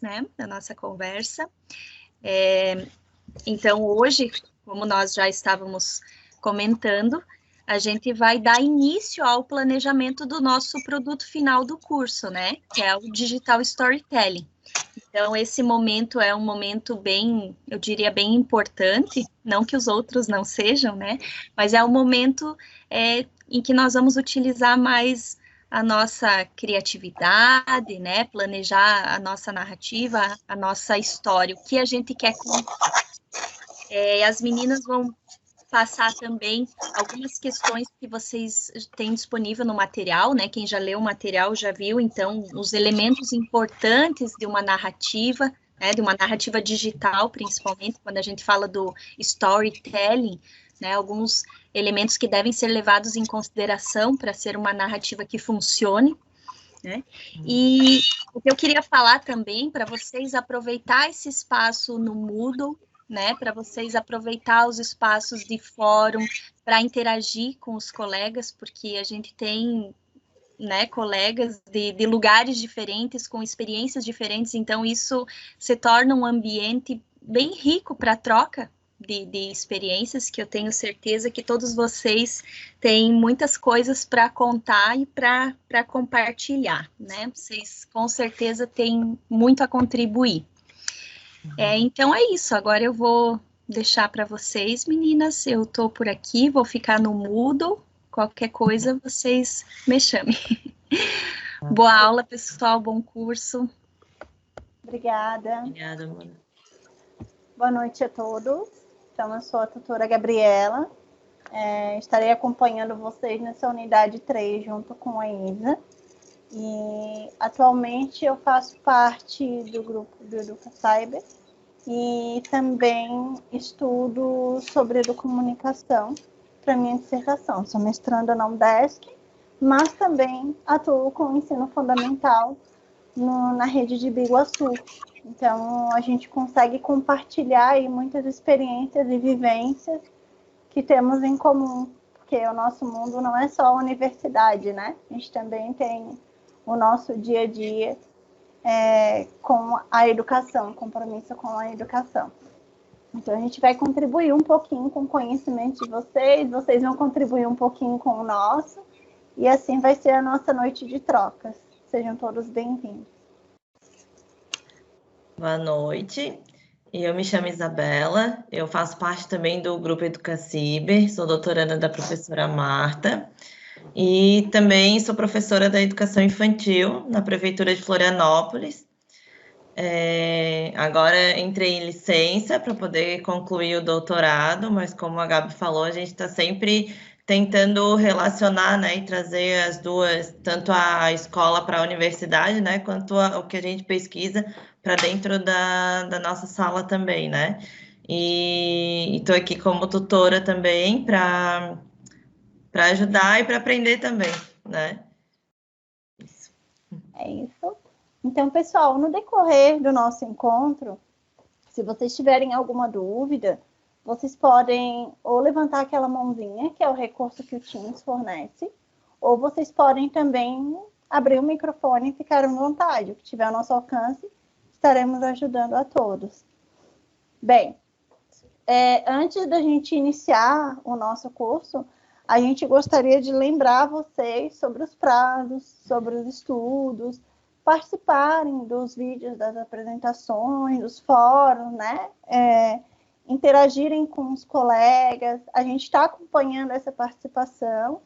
né, da nossa conversa. Então, hoje, como nós já estávamos comentando, a gente vai dar início ao planejamento do nosso produto final do curso, né, que é o Digital Storytelling. Então, esse momento é um momento bem, eu diria, bem importante, não que os outros não sejam, né, mas é um momento em que nós vamos utilizar mais a nossa criatividade, né, planejar a nossa narrativa, a nossa história, o que a gente quer contar. As meninas vão passar também algumas questões que vocês têm disponível no material, né? Quem já leu o material já viu, então, os elementos importantes de uma narrativa, né? De uma narrativa digital, principalmente, quando a gente fala do storytelling, né? Alguns elementos que devem ser levados em consideração para ser uma narrativa que funcione, né? E o que eu queria falar também, para vocês aproveitar esse espaço no Moodle, né, para vocês aproveitar os espaços de fórum para interagir com os colegas, porque a gente tem, né, colegas de lugares diferentes, com experiências diferentes, então isso se torna um ambiente bem rico para troca de experiências, que eu tenho certeza que todos vocês têm muitas coisas para contar e para compartilhar, né? Vocês com certeza têm muito a contribuir. Então é isso, agora eu vou deixar para vocês, meninas, eu estou por aqui, vou ficar no Moodle, qualquer coisa vocês me chamem. Boa aula, pessoal, bom curso. Obrigada. Obrigada, Mona. Boa noite a todos. Então, eu sou a tutora Gabriela, estarei acompanhando vocês nessa unidade 3 junto com a Isa. E atualmente eu faço parte do grupo do EducaCyber e também estudo sobre educomunicação para minha dissertação. Sou mestranda na UDESC, mas também atuo com o ensino fundamental na rede de Biguaçu. Então, a gente consegue compartilhar aí muitas experiências e vivências que temos em comum, porque o nosso mundo não é só a universidade, né? A gente também tem o nosso dia a dia com a educação, compromisso com a educação. Então, a gente vai contribuir um pouquinho com o conhecimento de vocês, vocês vão contribuir um pouquinho com o nosso, e assim vai ser a nossa noite de trocas. Sejam todos bem-vindos. Boa noite, eu me chamo Isabela, eu faço parte também do grupo EducaCyber, sou doutoranda da professora Marta, e também sou professora da educação infantil na Prefeitura de Florianópolis. Agora entrei em licença para poder concluir o doutorado, mas como a Gabi falou, a gente está sempre tentando relacionar, né, e trazer as duas, tanto a escola para a universidade, né, quanto o que a gente pesquisa para dentro da nossa sala também, né? E estou aqui como tutora também para ajudar e para aprender também, né? Isso. É isso. Então, pessoal, no decorrer do nosso encontro, se vocês tiverem alguma dúvida, vocês podem ou levantar aquela mãozinha, que é o recurso que o Teams fornece, ou vocês podem também abrir o microfone e ficar à vontade. O que tiver ao nosso alcance, estaremos ajudando a todos. Bem, antes da gente iniciar o nosso curso, a gente gostaria de lembrar vocês sobre os prazos, sobre os estudos, participarem dos vídeos das apresentações, dos fóruns, né? Interagirem com os colegas. A gente está acompanhando essa participação,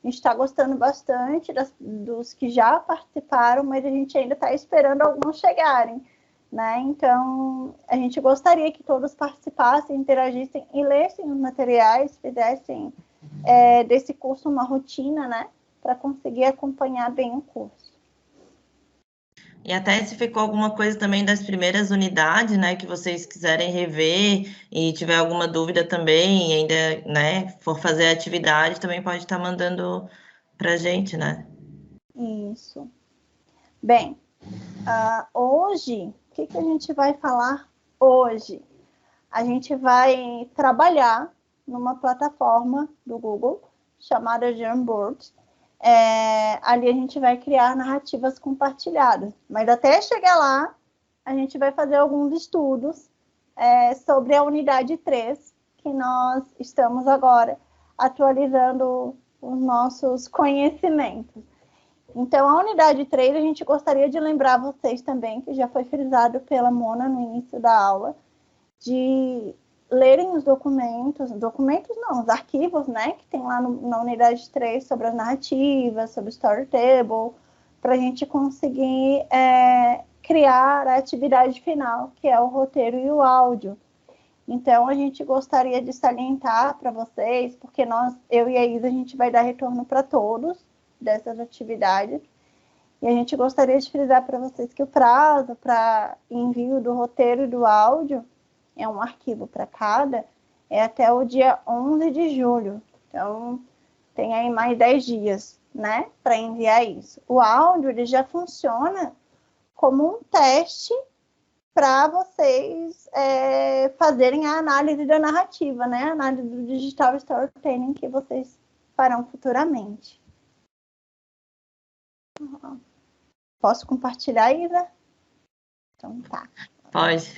a gente está gostando bastante dos que já participaram, mas a gente ainda está esperando alguns chegarem, né? Então, a gente gostaria que todos participassem, interagissem e lessem os materiais, fizessem desse curso uma rotina, né? Para conseguir acompanhar bem o curso. E até se ficou alguma coisa também das primeiras unidades, né, que vocês quiserem rever e tiver alguma dúvida também, e ainda, né, for fazer atividade, também pode estar mandando para a gente, né? Isso. Bem, hoje, o que a gente vai falar hoje? A gente vai trabalhar numa plataforma do Google chamada Jamboard. Ali a gente vai criar narrativas compartilhadas, mas até chegar lá, a gente vai fazer alguns estudos sobre a unidade 3, que nós estamos agora atualizando os nossos conhecimentos. Então, a unidade 3, a gente gostaria de lembrar vocês também, que já foi frisado pela Mona no início da aula, de lerem os documentos não, os arquivos, né, que tem lá na unidade 3 sobre as narrativas, sobre o Storytable, para a gente conseguir criar a atividade final, que é o roteiro e o áudio. Então, a gente gostaria de salientar para vocês, porque eu e a Isa, a gente vai dar retorno para todos dessas atividades, e a gente gostaria de frisar para vocês que o prazo para envio do roteiro e do áudio, é um arquivo para cada, é até o dia 11 de julho. Então, tem aí mais 10 dias, né, para enviar isso. O áudio, ele já funciona como um teste para vocês fazerem a análise da narrativa, né, a análise do digital storytelling que vocês farão futuramente. Posso compartilhar, Isa? Então, tá. Pode.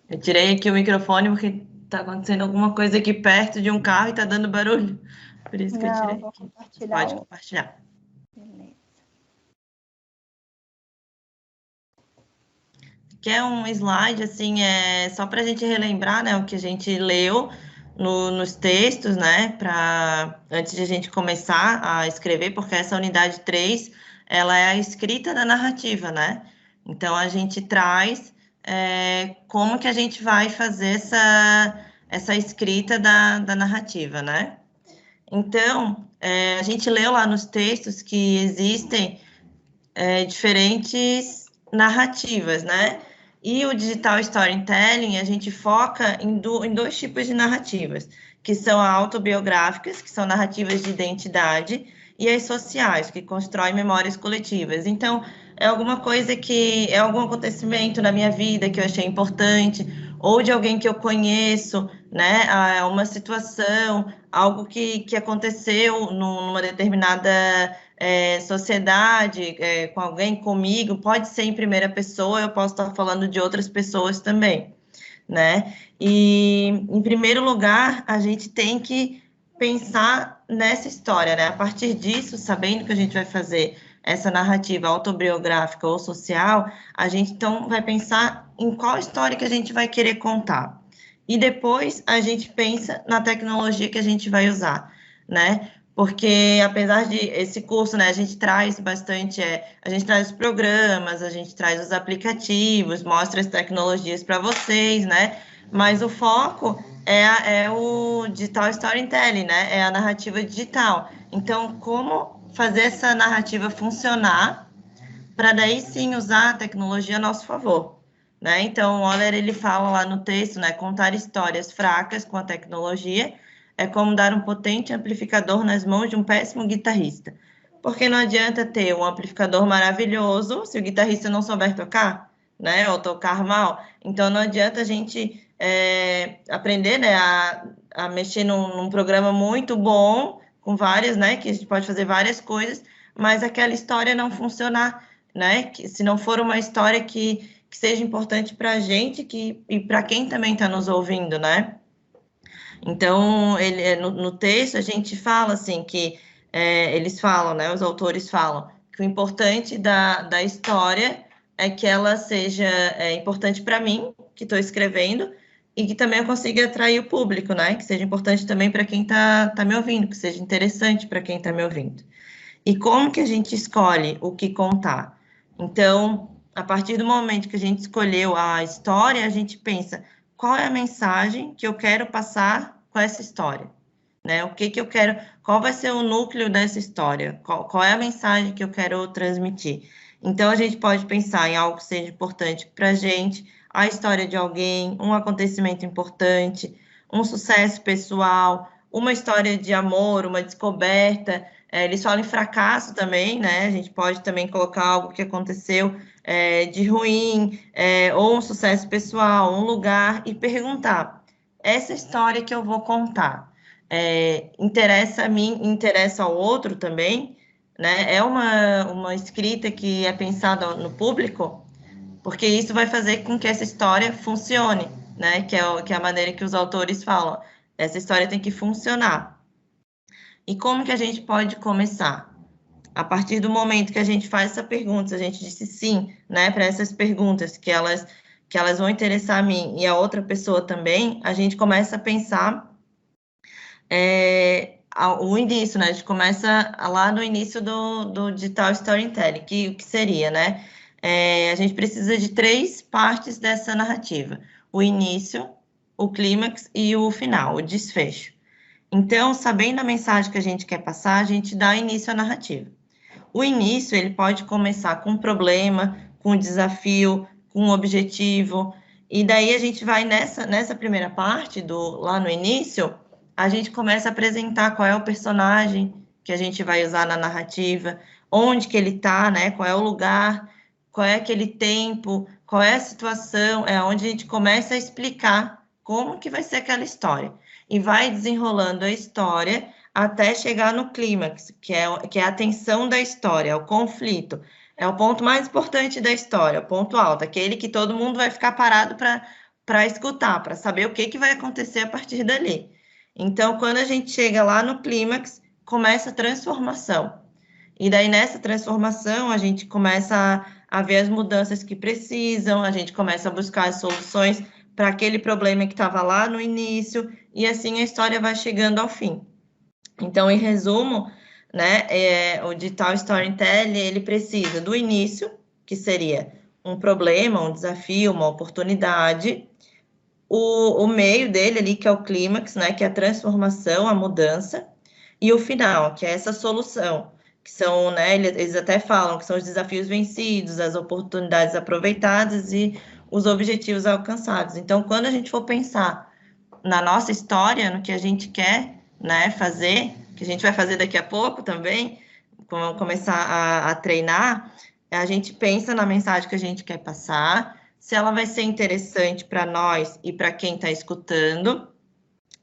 Eu tirei aqui o microfone porque está acontecendo alguma coisa aqui perto de um carro e está dando barulho. Por isso que eu tirei aqui. Pode compartilhar. Beleza. Que é um slide, assim, só para a gente relembrar, né, o que a gente leu nos textos, né, antes de a gente começar a escrever, porque essa unidade 3, ela é a escrita da narrativa, né? Então, a gente traz como que a gente vai fazer essa escrita da narrativa, né? Então, a gente leu lá nos textos que existem diferentes narrativas, né? E o digital storytelling, a gente foca em dois tipos de narrativas, que são autobiográficas, que são narrativas de identidade, e as sociais, que constroem memórias coletivas. Então, é alguma coisa é algum acontecimento na minha vida que eu achei importante, ou de alguém que eu conheço, né? Uma situação, algo que aconteceu numa determinada sociedade, com alguém, comigo, pode ser em primeira pessoa, eu posso estar falando de outras pessoas também, né? E, em primeiro lugar, a gente tem que pensar nessa história, né? A partir disso, sabendo que a gente vai fazer essa narrativa autobiográfica ou social, a gente, então, vai pensar em qual história que a gente vai querer contar. E depois, a gente pensa na tecnologia que a gente vai usar, né? Porque, apesar de esse curso, né, a gente traz bastante, a gente traz os programas, a gente traz os aplicativos, mostra as tecnologias para vocês, né? Mas o foco é o digital storytelling, né? É a narrativa digital. Então, como fazer essa narrativa funcionar para daí sim usar a tecnologia a nosso favor, né? Então, o Oller, ele fala lá no texto, né? Contar histórias fracas com a tecnologia é como dar um potente amplificador nas mãos de um péssimo guitarrista. Porque não adianta ter um amplificador maravilhoso se o guitarrista não souber tocar, né? Ou tocar mal. Então, não adianta a gente aprender, né? A mexer num programa muito bom, com várias, né? Que a gente pode fazer várias coisas, mas aquela história não funcionar, né? Se não for uma história que seja importante para a gente e para quem também está nos ouvindo, né? Então, no texto, a gente fala assim que eles falam, né? Os autores falam que o importante da história é que ela seja importante para mim, que estou escrevendo, e que também eu consiga atrair o público, né? Que seja importante também para quem está me ouvindo, que seja interessante para quem está me ouvindo. E como que a gente escolhe o que contar? Então, a partir do momento que a gente escolheu a história, a gente pensa qual é a mensagem que eu quero passar com essa história, né? O que eu quero, qual vai ser o núcleo dessa história? Qual é a mensagem que eu quero transmitir? Então, a gente pode pensar em algo que seja importante para a gente, a história de alguém, um acontecimento importante, um sucesso pessoal, uma história de amor, uma descoberta. Eles falam em fracasso também, né? A gente pode também colocar algo que aconteceu de ruim, ou um sucesso pessoal, um lugar, e perguntar: essa história que eu vou contar interessa a mim, interessa ao outro também, né? É uma escrita que é pensada no público, porque isso vai fazer com que essa história funcione, né? Que é a maneira que os autores falam. Essa história tem que funcionar. E como que a gente pode começar? A partir do momento que a gente faz essa pergunta, a gente disse sim, né, para essas perguntas que elas vão interessar a mim e a outra pessoa também, a gente começa a pensar o início, né? A gente começa lá no início do digital storytelling, que seria, né? A gente precisa de 3 partes dessa narrativa: o início, o clímax e o final, o desfecho. Então, sabendo a mensagem que a gente quer passar, a gente dá início à narrativa. O início, ele pode começar com um problema, com um desafio, com um objetivo, e daí a gente vai nessa primeira parte, lá no início, a gente começa a apresentar qual é o personagem que a gente vai usar na narrativa, onde que ele está, né? Qual é o lugar, qual é aquele tempo, qual é a situação, é onde a gente começa a explicar como que vai ser aquela história. E vai desenrolando a história até chegar no clímax, que é a tensão da história, é o conflito. É o ponto mais importante da história, o ponto alto, aquele que todo mundo vai ficar parado para escutar, para saber o que vai acontecer a partir dali. Então, quando a gente chega lá no clímax, começa a transformação. E daí, nessa transformação, a gente começa a ver as mudanças que precisam, a gente começa a buscar as soluções para aquele problema que estava lá no início, e assim a história vai chegando ao fim. Então, em resumo, né, o digital storytelling, ele precisa do início, que seria um problema, um desafio, uma oportunidade, o meio dele ali, que é o clímax, né, que é a transformação, a mudança, e o final, que é essa solução, que são, né, eles até falam que são os desafios vencidos, as oportunidades aproveitadas e os objetivos alcançados. Então, quando a gente for pensar na nossa história, no que a gente quer, né, fazer, que a gente vai fazer daqui a pouco também, vamos começar a treinar, a gente pensa na mensagem que a gente quer passar, se ela vai ser interessante para nós e para quem está escutando,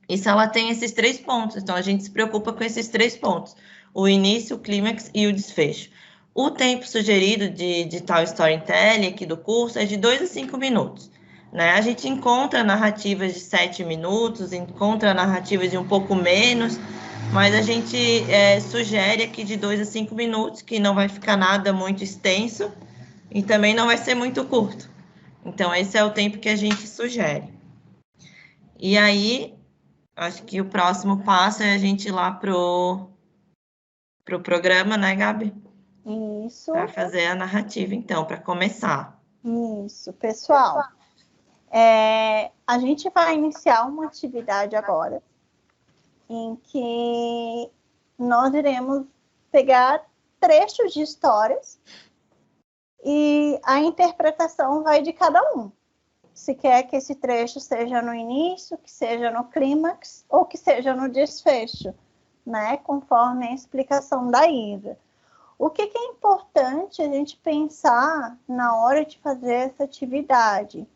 e se ela tem esses 3 pontos. Então, a gente se preocupa com esses 3 pontos: o início, o clímax e o desfecho. O tempo sugerido de digital storytelling aqui do curso é de 2 a 5 minutos. Né? A gente encontra narrativas de 7 minutos, encontra narrativas de um pouco menos, mas a gente sugere aqui de 2 a 5 minutos, que não vai ficar nada muito extenso e também não vai ser muito curto. Então, esse é o tempo que a gente sugere. E aí, acho que o próximo passo é a gente ir lá pro programa, né, Gabi? Isso. Para fazer a narrativa, então, para começar. Isso, pessoal. A gente vai iniciar uma atividade agora, em que nós iremos pegar trechos de histórias e a interpretação vai de cada um. Se quer que esse trecho seja no início, que seja no clímax ou que seja no desfecho, né? Conforme a explicação da Isa. O que é importante a gente pensar na hora de fazer essa atividade?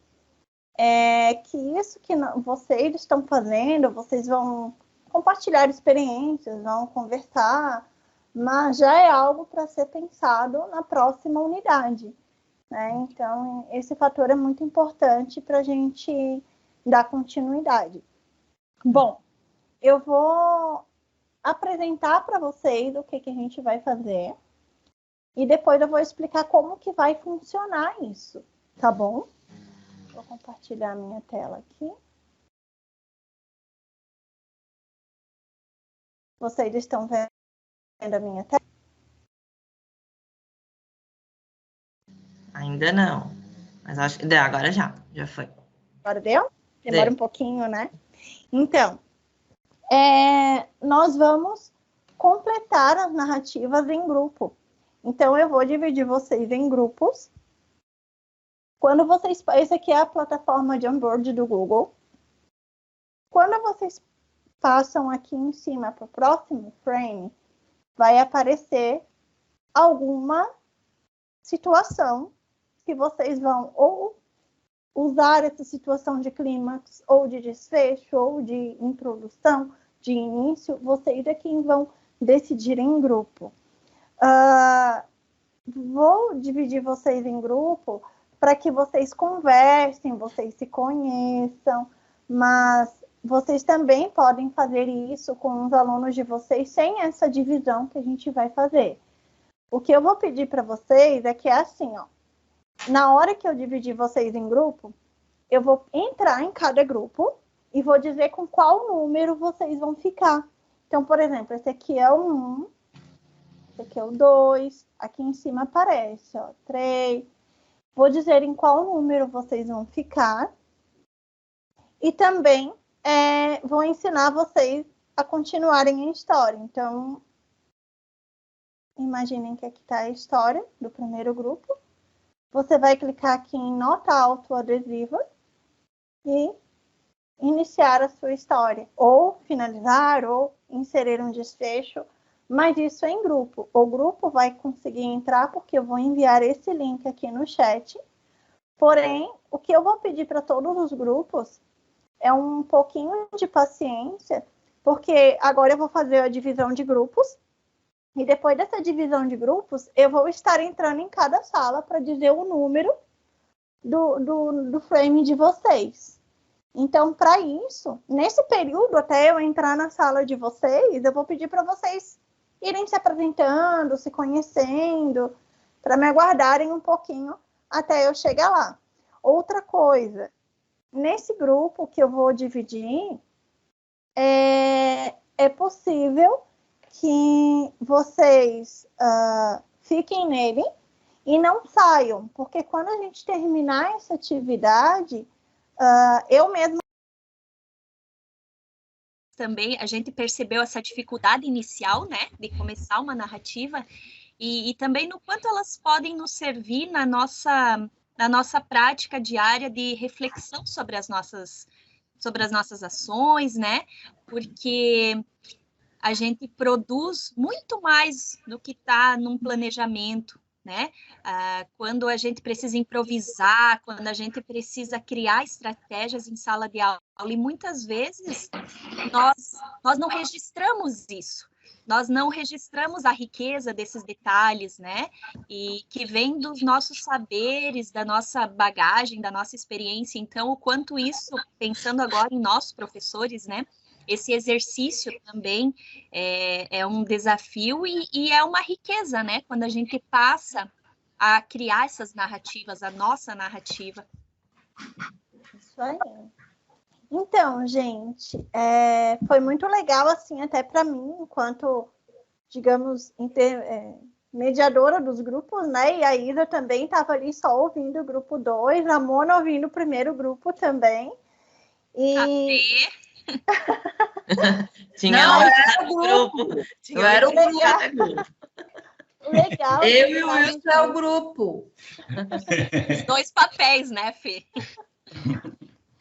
É que isso que vocês estão fazendo, vocês vão compartilhar experiências, vão conversar, mas já é algo para ser pensado na próxima unidade. Né? Então, esse fator é muito importante para a gente dar continuidade. Bom, eu vou apresentar para vocês o que a gente vai fazer e depois eu vou explicar como que vai funcionar isso, tá bom? Vou compartilhar a minha tela aqui. Vocês estão vendo a minha tela? Ainda não, mas acho que agora já foi. Agora deu? Demora Deu. Um pouquinho, né? Então, nós vamos completar as narrativas em grupo. Então, eu vou dividir vocês em grupos. Quando vocês... Essa aqui é a plataforma de onboard do Google. Quando vocês passam aqui em cima para o próximo frame, vai aparecer alguma situação que vocês vão ou usar essa situação de clímax, ou de desfecho, ou de introdução, de início. Vocês é quem vão decidir em grupo. Vou dividir vocês em grupo para que vocês conversem, vocês se conheçam, mas vocês também podem fazer isso com os alunos de vocês sem essa divisão que a gente vai fazer. O que eu vou pedir para vocês é que é assim, ó, na hora que eu dividir vocês em grupo, eu vou entrar em cada grupo e vou dizer com qual número vocês vão ficar. Então, por exemplo, esse aqui é o 1, esse aqui é o 2, aqui em cima aparece, ó, 3. Vou dizer em qual número vocês vão ficar. E também vou ensinar vocês a continuarem a história. Então, imaginem que aqui está a história do primeiro grupo. Você vai clicar aqui em nota autoadesiva e iniciar a sua história. Ou finalizar, ou inserir um desfecho. Mas isso é em grupo. O grupo vai conseguir entrar porque eu vou enviar esse link aqui no chat. Porém, o que eu vou pedir para todos os grupos é um pouquinho de paciência, porque agora eu vou fazer a divisão de grupos, e depois dessa divisão de grupos, eu vou estar entrando em cada sala para dizer o número do frame de vocês. Então, para isso, nesse período, até eu entrar na sala de vocês, eu vou pedir para vocês irem se apresentando, se conhecendo, para me aguardarem um pouquinho até eu chegar lá. Outra coisa, nesse grupo que eu vou dividir, é possível que vocês fiquem nele e não saiam, porque quando a gente terminar essa atividade, eu mesma também a gente percebeu essa dificuldade inicial, né, de começar uma narrativa, e também no quanto elas podem nos servir na nossa prática diária de reflexão sobre as nossas ações, né, porque a gente produz muito mais do que está num planejamento, né? Quando a gente precisa improvisar, quando a gente precisa criar estratégias em sala de aula, e muitas vezes nós não registramos isso, nós não registramos a riqueza desses detalhes, né? E que vem dos nossos saberes, da nossa bagagem, da nossa experiência. Então, o quanto isso, pensando agora em nós, professores, né? Esse exercício também é um desafio e é uma riqueza, né? Quando a gente passa a criar essas narrativas, a nossa narrativa. Isso aí. Então, gente, foi muito legal, assim, até para mim, enquanto, digamos, mediadora dos grupos, né? E a Isa também estava ali só ouvindo o grupo 2, a Mona ouvindo o primeiro grupo também. E... Tinha não, lá era no grupo. Eu era o grupo. Legal. Eu e o Wilson é o grupo. Os dois papéis, né, Fê?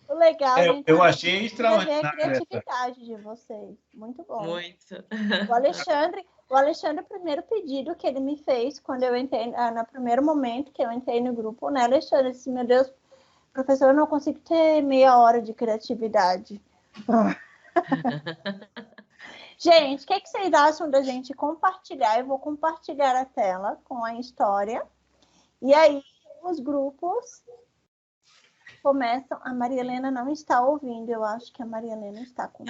O legal, eu achei extraordinário a criatividade de vocês. Muito bom. Muito. O Alexandre, o primeiro pedido que ele me fez quando eu entrei, no primeiro momento que eu entrei no grupo, né, Alexandre, disse, meu Deus, professor, eu não consigo ter meia hora de criatividade. Gente, o que vocês acham da gente compartilhar? Eu vou compartilhar a tela com a história. E aí, os grupos começam. A Maria Helena não está ouvindo. Eu acho que a Maria Helena está com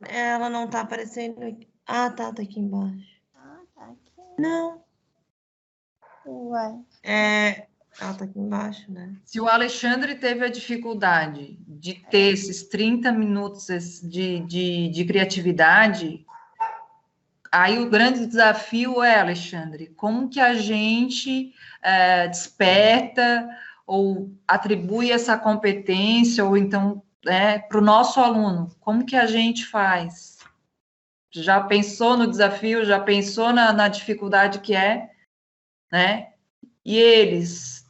ela não está aparecendo. Ah, tá aqui embaixo. Ah, tá aqui. Não. Ué. Ela está aqui embaixo, né? Se o Alexandre teve a dificuldade de ter esses 30 minutos de criatividade, aí o grande desafio Alexandre, como que a gente desperta ou atribui essa competência, ou então para o nosso aluno, como que a gente faz? Já pensou no desafio, já pensou na dificuldade que é, né? E eles...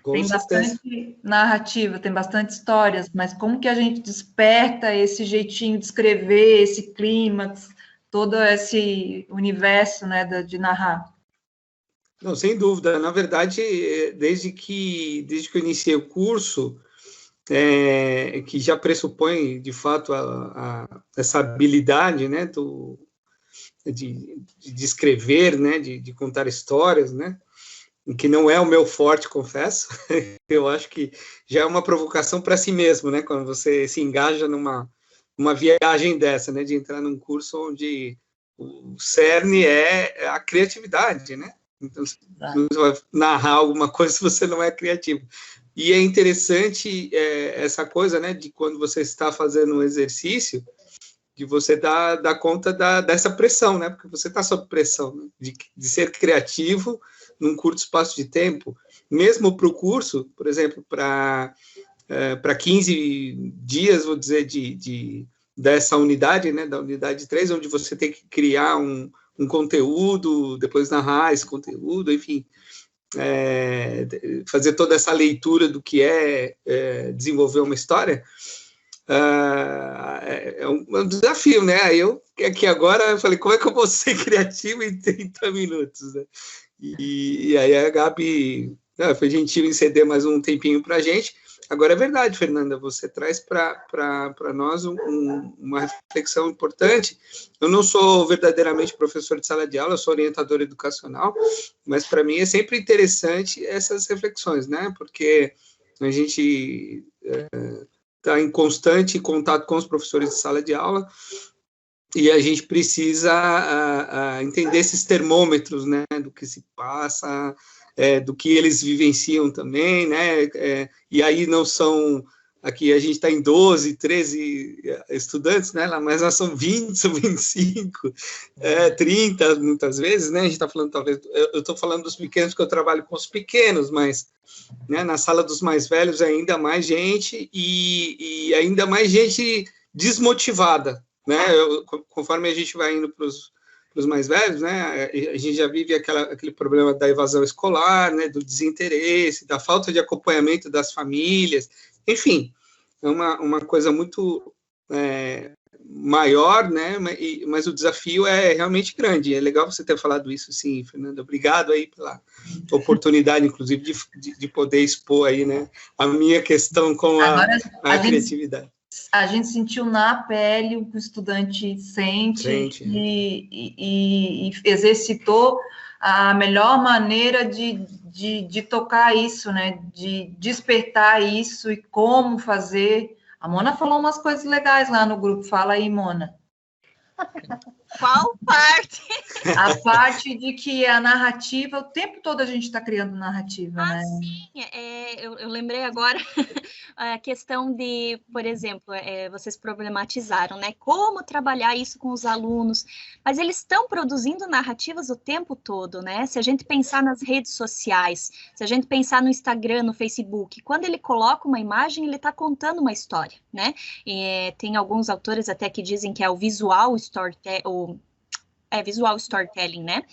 Tem bastante narrativa, tem bastante histórias, mas como que a gente desperta esse jeitinho de escrever, esse clímax, todo esse universo, né, de narrar? Não, sem dúvida. Na verdade, desde que eu iniciei o curso, que já pressupõe, de fato, essa habilidade, né, de escrever, né, de contar histórias, né, que não é o meu forte, confesso. Eu acho que já é uma provocação para si mesmo, né? Quando você se engaja numa viagem dessa, né? De entrar num curso onde o cerne é a criatividade, né? Então, você não vai narrar alguma coisa se você não é criativo. E é interessante essa coisa, né? De quando você está fazendo um exercício, de você dar conta dessa pressão, né? Porque você está sob pressão, né? de ser criativo num curto espaço de tempo. Mesmo para o curso, por exemplo, para 15 dias, vou dizer, dessa unidade, né? Da unidade 3, onde você tem que criar um conteúdo, depois narrar esse conteúdo, enfim, fazer toda essa leitura do que desenvolver uma história. É um desafio, né? Aí aqui agora eu falei, como é que eu vou ser criativo em 30 minutos, né? E aí a Gabi foi gentil em ceder mais um tempinho para a gente. Agora é verdade, Fernanda, você traz para nós uma reflexão importante. Eu não sou verdadeiramente professor de sala de aula, eu sou orientador educacional, mas para mim é sempre interessante essas reflexões, né? Porque a gente está em constante contato com os professores de sala de aula e a gente precisa entender esses termômetros, né, do que se passa, do que eles vivenciam também, né, e aí não são, aqui a gente está em 12, 13 estudantes, né, mas nós somos 20, são 25, 30 muitas vezes, né, a gente está falando, talvez, eu estou falando dos pequenos porque eu trabalho com os pequenos, mas né, na sala dos mais velhos ainda mais gente e ainda mais gente desmotivada, né? Conforme a gente vai indo para os mais velhos, né, a gente já vive aquele problema da evasão escolar, né, do desinteresse, da falta de acompanhamento das famílias, enfim, é uma coisa muito maior, né, mas o desafio é realmente grande. É legal você ter falado isso, sim, Fernanda. Obrigado aí pela oportunidade, inclusive, de poder expor aí, né, a minha questão com a criatividade. A gente sentiu na pele o que o estudante sente. E exercitou a melhor maneira de tocar isso, né, de despertar isso e como fazer. A Mona falou umas coisas legais lá no grupo. Fala aí, Mona. Qual parte? A parte de que a narrativa, o tempo todo a gente está criando narrativa, né? Sim, eu lembrei agora a questão de, por exemplo, vocês problematizaram, né? Como trabalhar isso com os alunos, mas eles estão produzindo narrativas o tempo todo, né? Se a gente pensar nas redes sociais, se a gente pensar no Instagram, no Facebook, quando ele coloca uma imagem, ele está contando uma história, né? Tem alguns autores até que dizem que é o visual storytelling, né?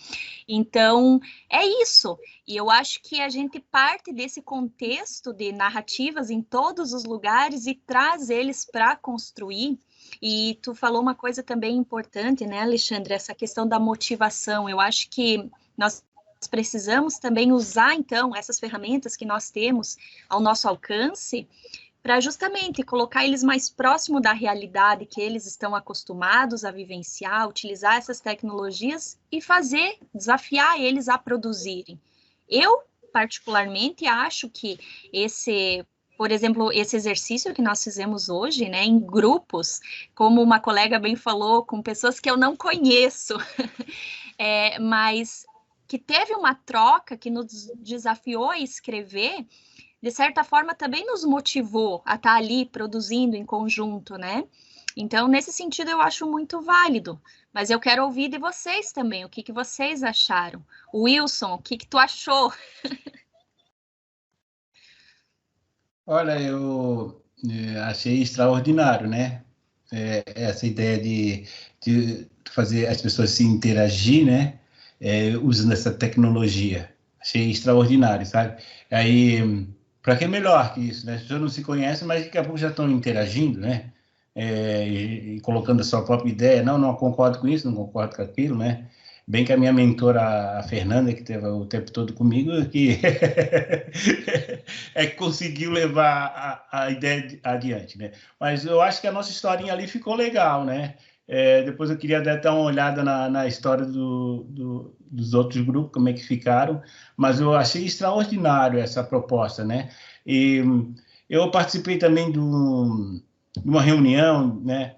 Então, é isso. E eu acho que a gente parte desse contexto de narrativas em todos os lugares e traz eles para construir. E tu falou uma coisa também importante, né, Alexandre? Essa questão da motivação. Eu acho que nós precisamos também usar, então, essas ferramentas que nós temos ao nosso alcance para justamente colocar eles mais próximo da realidade que eles estão acostumados a vivenciar, utilizar essas tecnologias e desafiar eles a produzirem. Eu, particularmente, acho que por exemplo, esse exercício que nós fizemos hoje, né, em grupos, como uma colega bem falou, com pessoas que eu não conheço, mas que teve uma troca que nos desafiou a escrever, de certa forma, também nos motivou a estar ali produzindo em conjunto, né? Então, nesse sentido, eu acho muito válido. Mas eu quero ouvir de vocês também, o que vocês acharam. Wilson, o que tu achou? Olha, eu achei extraordinário, né? Essa ideia de fazer as pessoas se interagir, né? Usando essa tecnologia. Achei extraordinário, sabe? Aí... Para que é melhor que isso, né? As pessoas não se conhecem, mas daqui a pouco já estão interagindo, né? E colocando a sua própria ideia. Não concordo com isso, não concordo com aquilo, né? Bem que a minha mentora, a Fernanda, que esteve o tempo todo comigo, que conseguiu levar a ideia adiante, né? Mas eu acho que a nossa historinha ali ficou legal, né? Depois eu queria dar uma olhada na história dos outros grupos, como é que ficaram, mas eu achei extraordinário essa proposta, né? E eu participei também de uma reunião, né,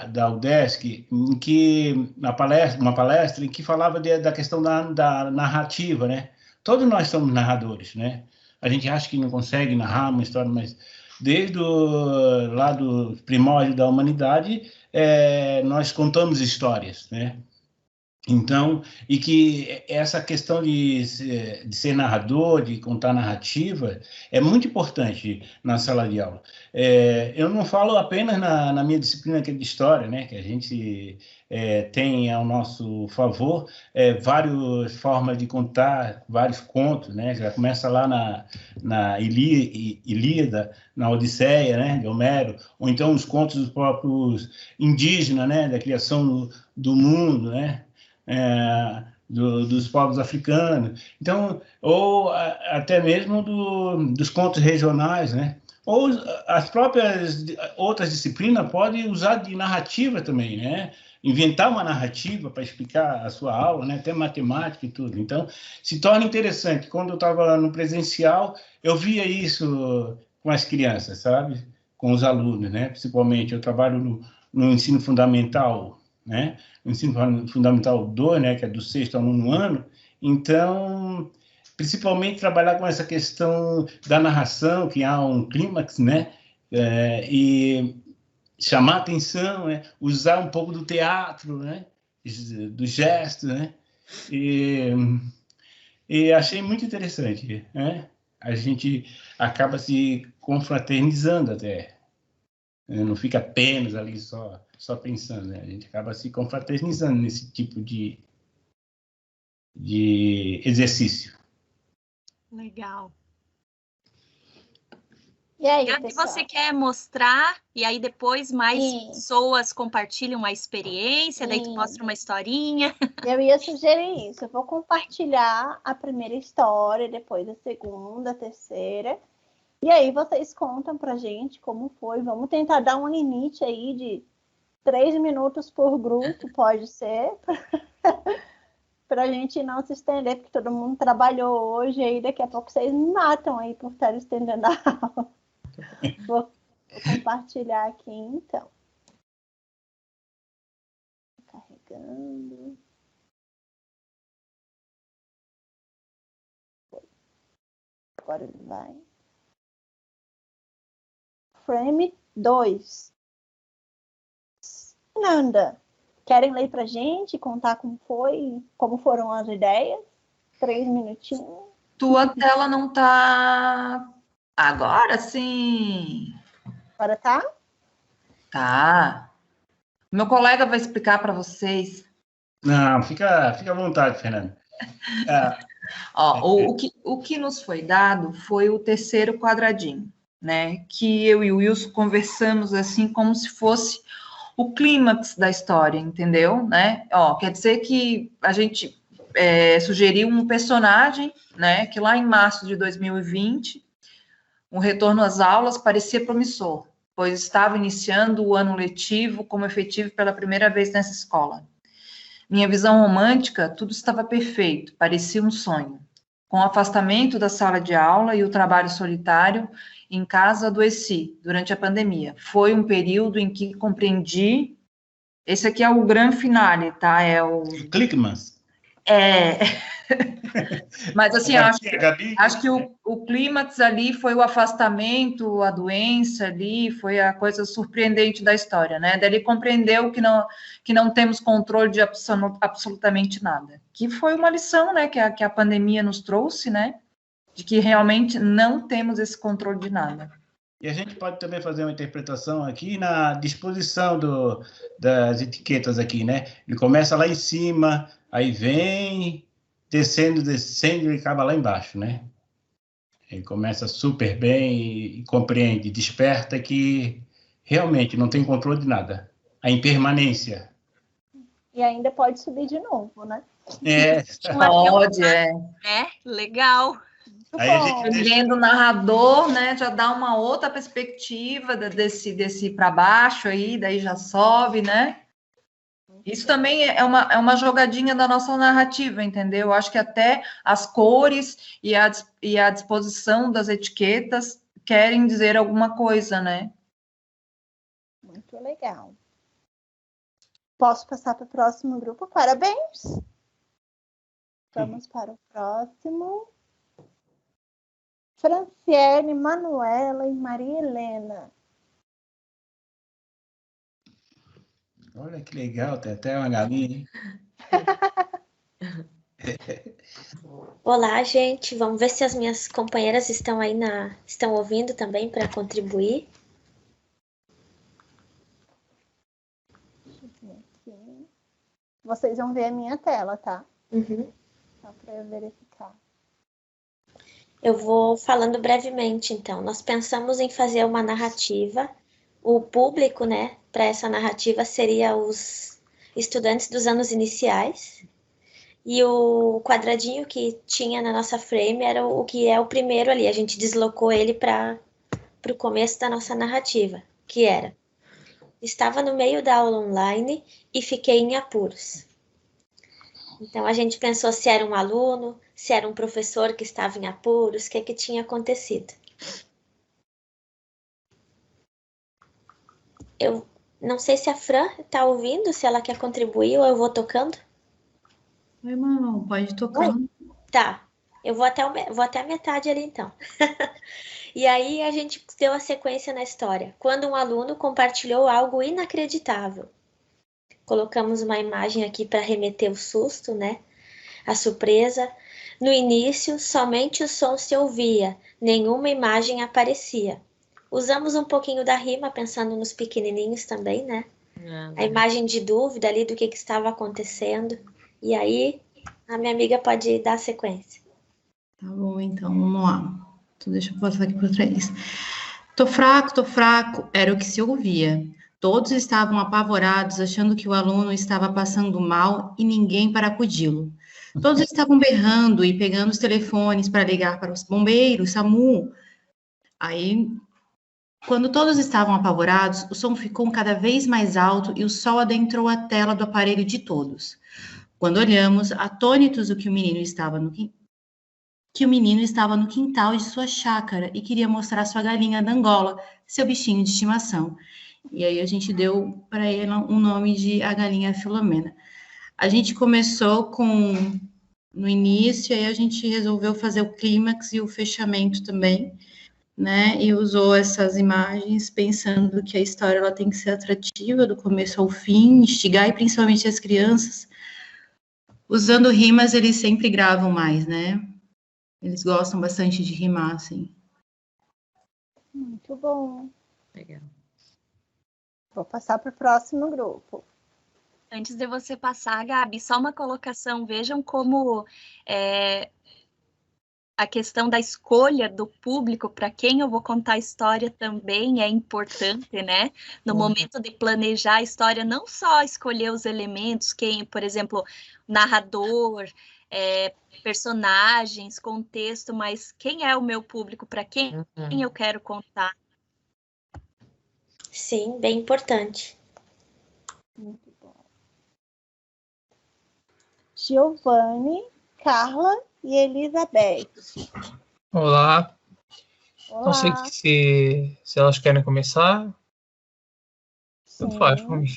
da UDESC, em que, uma palestra em que falava da questão da narrativa, né? Todos nós somos narradores, né? A gente acha que não consegue narrar uma história, mas desde lá do primórdio da humanidade, nós contamos histórias, né? Então, e que essa questão de ser narrador, de contar narrativa, é muito importante na sala de aula. Eu não falo apenas na minha disciplina, que é de história, né, que a gente tem ao nosso favor várias formas de contar, vários contos, né, já começa lá na Ilíada, na Odisseia, né, de Homero, ou então os contos dos próprios indígenas, né, da criação do mundo, né, dos povos africanos, então, ou até mesmo dos contos regionais, né? Ou as próprias outras disciplinas podem usar de narrativa também, né? Inventar uma narrativa para explicar a sua aula, né? Até matemática e tudo. Então, se torna interessante. Quando eu estava no presencial, eu via isso com as crianças, sabe? Com os alunos, né? Principalmente, eu trabalho no ensino fundamental, né? No ensino fundamental 2, né, que é do 6º ao 9º ano, então, principalmente trabalhar com essa questão da narração, que há um clímax, né, e chamar atenção, né, usar um pouco do teatro, né, do gesto, né, e achei muito interessante, né, a gente acaba se confraternizando até, não fica apenas ali só pensando, né? A gente acaba se confraternizando nesse tipo de exercício. Legal. E aí, Gabi, você quer mostrar, e aí depois mais pessoas compartilham a experiência, daí tu mostra uma historinha. Eu ia sugerir isso. Eu vou compartilhar a primeira história, depois a segunda, a terceira. E aí vocês contam pra gente como foi. Vamos tentar dar um limite aí de 3 minutos por grupo, pode ser, para a gente não se estender, porque todo mundo trabalhou hoje, aí daqui a pouco vocês me matam aí por estar estendendo a aula. Vou compartilhar aqui, então. Carregando. Agora ele vai. Frame 2. Nanda, querem ler pra gente, contar como foram as ideias? 3 minutinhos. Tua tela não tá... Agora sim. Agora tá? Tá. Meu colega vai explicar para vocês. Não, fica à vontade, Fernando. O que nos foi dado foi o terceiro quadradinho, né? Que eu e o Wilson conversamos assim como se fosse o clímax da história, entendeu? Né? Quer dizer que a gente sugeriu um personagem, né? Que lá em março de 2020, um retorno às aulas parecia promissor, pois estava iniciando o ano letivo como efetivo pela primeira vez nessa escola. Minha visão romântica, tudo estava perfeito, parecia um sonho. Com o afastamento da sala de aula e o trabalho solitário, em casa adoeci durante a pandemia. Foi um período em que compreendi... Esse aqui é o grande finale, tá? É o... Clickmans. Mas, assim, acho que o clímax ali foi o afastamento, a doença ali, foi a coisa surpreendente da história, né? Daí ele compreendeu que não temos controle de absolutamente nada. Que foi uma lição, né, que a pandemia nos trouxe, né? De que realmente não temos esse controle de nada. E a gente pode também fazer uma interpretação aqui na disposição das etiquetas aqui, né? Ele começa lá em cima, aí vem... descendo e acaba lá embaixo, né? Ele começa super bem e compreende, desperta que realmente não tem controle de nada. A impermanência. E ainda pode subir de novo, né? Pode, Legal. Aí a gente Vendo o narrador, né, já dá uma outra perspectiva desse para baixo aí, daí já sobe, né? Isso também é uma jogadinha da nossa narrativa, entendeu? Eu acho que até as cores e a disposição das etiquetas querem dizer alguma coisa, né? Muito legal. Posso passar para o próximo grupo? Parabéns! Vamos para o próximo. Franciele, Manuela e Maria Helena. Olha que legal, tem até uma galinha, hein? Olá, gente. Vamos ver se as minhas companheiras estão aí estão ouvindo também para contribuir. Deixa eu ver aqui. Vocês vão ver a minha tela, tá? Uhum. Só para eu verificar. Eu vou falando brevemente, então. Nós pensamos em fazer uma narrativa. O público, né, para essa narrativa seria os estudantes dos anos iniciais. E o quadradinho que tinha na nossa frame era o que é o primeiro ali. A gente deslocou ele para o começo da nossa narrativa, que era: estava no meio da aula online e fiquei em apuros. Então, a gente pensou se era um aluno, se era um professor que estava em apuros, o que tinha acontecido. Eu não sei se a Fran está ouvindo, se ela quer contribuir ou eu vou tocando. Oi, irmão, pode tocar. Tá, eu vou até a metade ali, então. E aí, a gente deu a sequência na história. Quando um aluno compartilhou algo inacreditável. Colocamos uma imagem aqui para remeter o susto, né? A surpresa. No início, somente o som se ouvia, nenhuma imagem aparecia. Usamos um pouquinho da rima, pensando nos pequenininhos também, né? A imagem de dúvida ali do que estava acontecendo. E aí, a minha amiga pode dar a sequência. Tá bom, então, vamos lá. Então, deixa eu passar aqui por trás. Tô fraco, era o que se ouvia. Todos estavam apavorados, achando que o aluno estava passando mal e ninguém para acudi-lo. Todos estavam berrando e pegando os telefones para ligar para os bombeiros, SAMU. Aí, quando todos estavam apavorados, o som ficou cada vez mais alto e o sol adentrou a tela do aparelho de todos. Quando olhamos, atônitos, que o menino estava no quintal de sua chácara e queria mostrar sua galinha da Angola, seu bichinho de estimação. E aí a gente deu para ele um nome de a galinha Filomena. A gente começou no início, aí a gente resolveu fazer o clímax e o fechamento também, né? E usou essas imagens pensando que a história ela tem que ser atrativa do começo ao fim, instigar e principalmente as crianças. Usando rimas, eles sempre gravam mais, né? Eles gostam bastante de rimar, assim. Muito bom. Legal. Vou passar para o próximo grupo. Antes de você passar, Gabi, só uma colocação. Vejam como a questão da escolha do público para quem eu vou contar a história também é importante, né? No momento de planejar a história, não só escolher os elementos, quem, por exemplo, narrador, personagens, contexto, mas quem é o meu público, para quem eu quero contar. Sim, bem importante. Muito bom. Giovanni, Carla e Elizabeth. Olá. Olá. Não sei se elas querem começar. Tanto faz pra mim.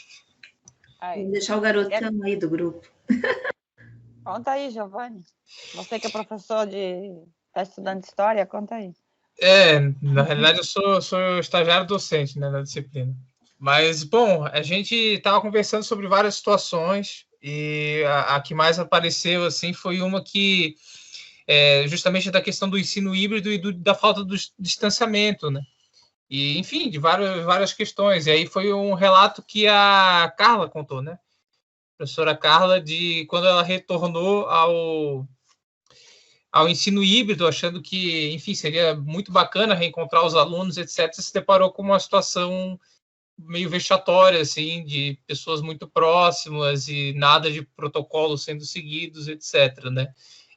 Vamos deixar o garotão aí do grupo. Conta aí, Giovanni. Você que é professor está estudando história, conta aí. Na realidade eu sou estagiário docente, né, na disciplina. Mas, bom, a gente estava conversando sobre várias situações e a que mais apareceu, assim, foi uma que justamente da questão do ensino híbrido e da falta do distanciamento, né? E, enfim, de várias questões. E aí foi um relato que a Carla contou, né? A professora Carla, de quando ela retornou ao ensino híbrido, achando que, enfim, seria muito bacana reencontrar os alunos, etc., se deparou com uma situação meio vexatória, assim, de pessoas muito próximas e nada de protocolos sendo seguidos, etc., né?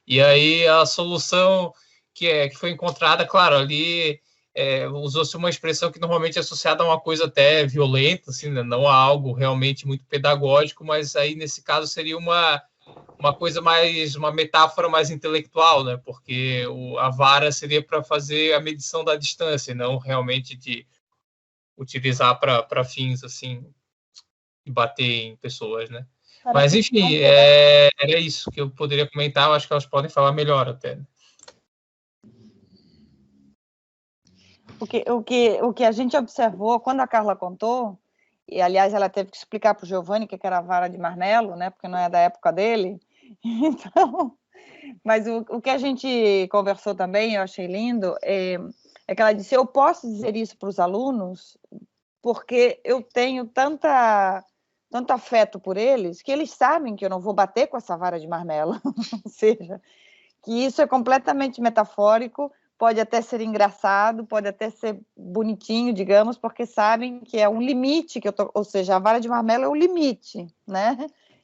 E aí a solução que foi encontrada, claro, ali usou-se uma expressão que normalmente é associada a uma coisa até violenta, assim, né? Não a algo realmente muito pedagógico, mas aí nesse caso seria uma coisa mais, uma metáfora mais intelectual, né? Porque a vara seria para fazer a medição da distância, não realmente de utilizar para fins assim, de bater em pessoas, né? Mas enfim, era isso que eu poderia comentar. Eu acho que elas podem falar melhor até. O que a gente observou quando a Carla contou, e aliás ela teve que explicar para o Giovanni que era a vara de marmelo, né? Porque não é da época dele. Então, mas o que a gente conversou também, eu achei lindo, é que ela disse: eu posso dizer isso para os alunos porque eu tenho tanto afeto por eles que eles sabem que eu não vou bater com essa vara de marmelo. Ou seja, que isso é completamente metafórico, pode até ser engraçado, pode até ser bonitinho, digamos, porque sabem que é um limite que eu tô, ou seja, a vara de marmelo é o limite, né?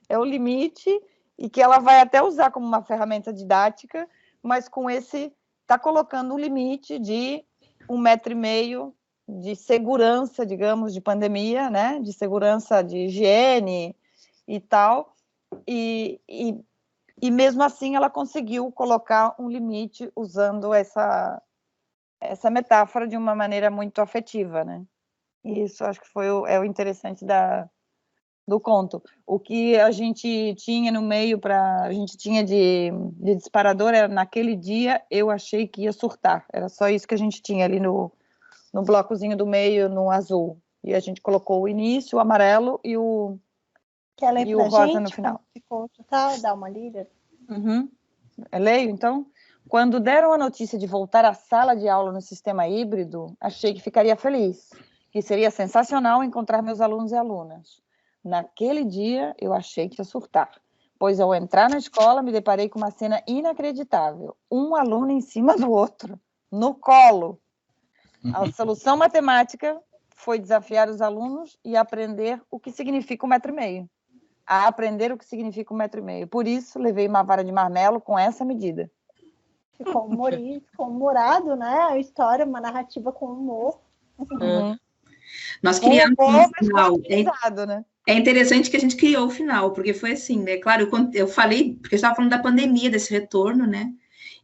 É o limite, e que ela vai até usar como uma ferramenta didática, mas com está colocando um limite de 1,5 metro de segurança, digamos, de pandemia, né? De segurança de higiene e tal, e mesmo assim ela conseguiu colocar um limite usando essa metáfora de uma maneira muito afetiva, né? E isso acho que foi o interessante do conto. O que a gente tinha no meio a gente tinha de disparador era: naquele dia eu achei que ia surtar. Era só isso que a gente tinha ali no blocozinho do meio, no azul. E a gente colocou o início, o amarelo e o rosa no final. Ficou, tá? Dá uma lida. Uhum. Eu leio, então? Quando deram a notícia de voltar à sala de aula no sistema híbrido, achei que ficaria feliz, que seria sensacional encontrar meus alunos e alunas. Naquele dia, eu achei que ia surtar, pois ao entrar na escola, me deparei com uma cena inacreditável. Um aluno em cima do outro, no colo. A solução matemática foi desafiar os alunos e aprender o que significa 1,5 metro. A aprender o que significa 1,5 metro. Por isso, levei uma vara de marmelo com essa medida. Ficou humorado, né? A história, uma narrativa com humor. Uhum. Nós criamos um final. Né? É interessante que a gente criou o final, porque foi assim, né? Claro, eu falei, porque eu estava falando da pandemia, desse retorno, né?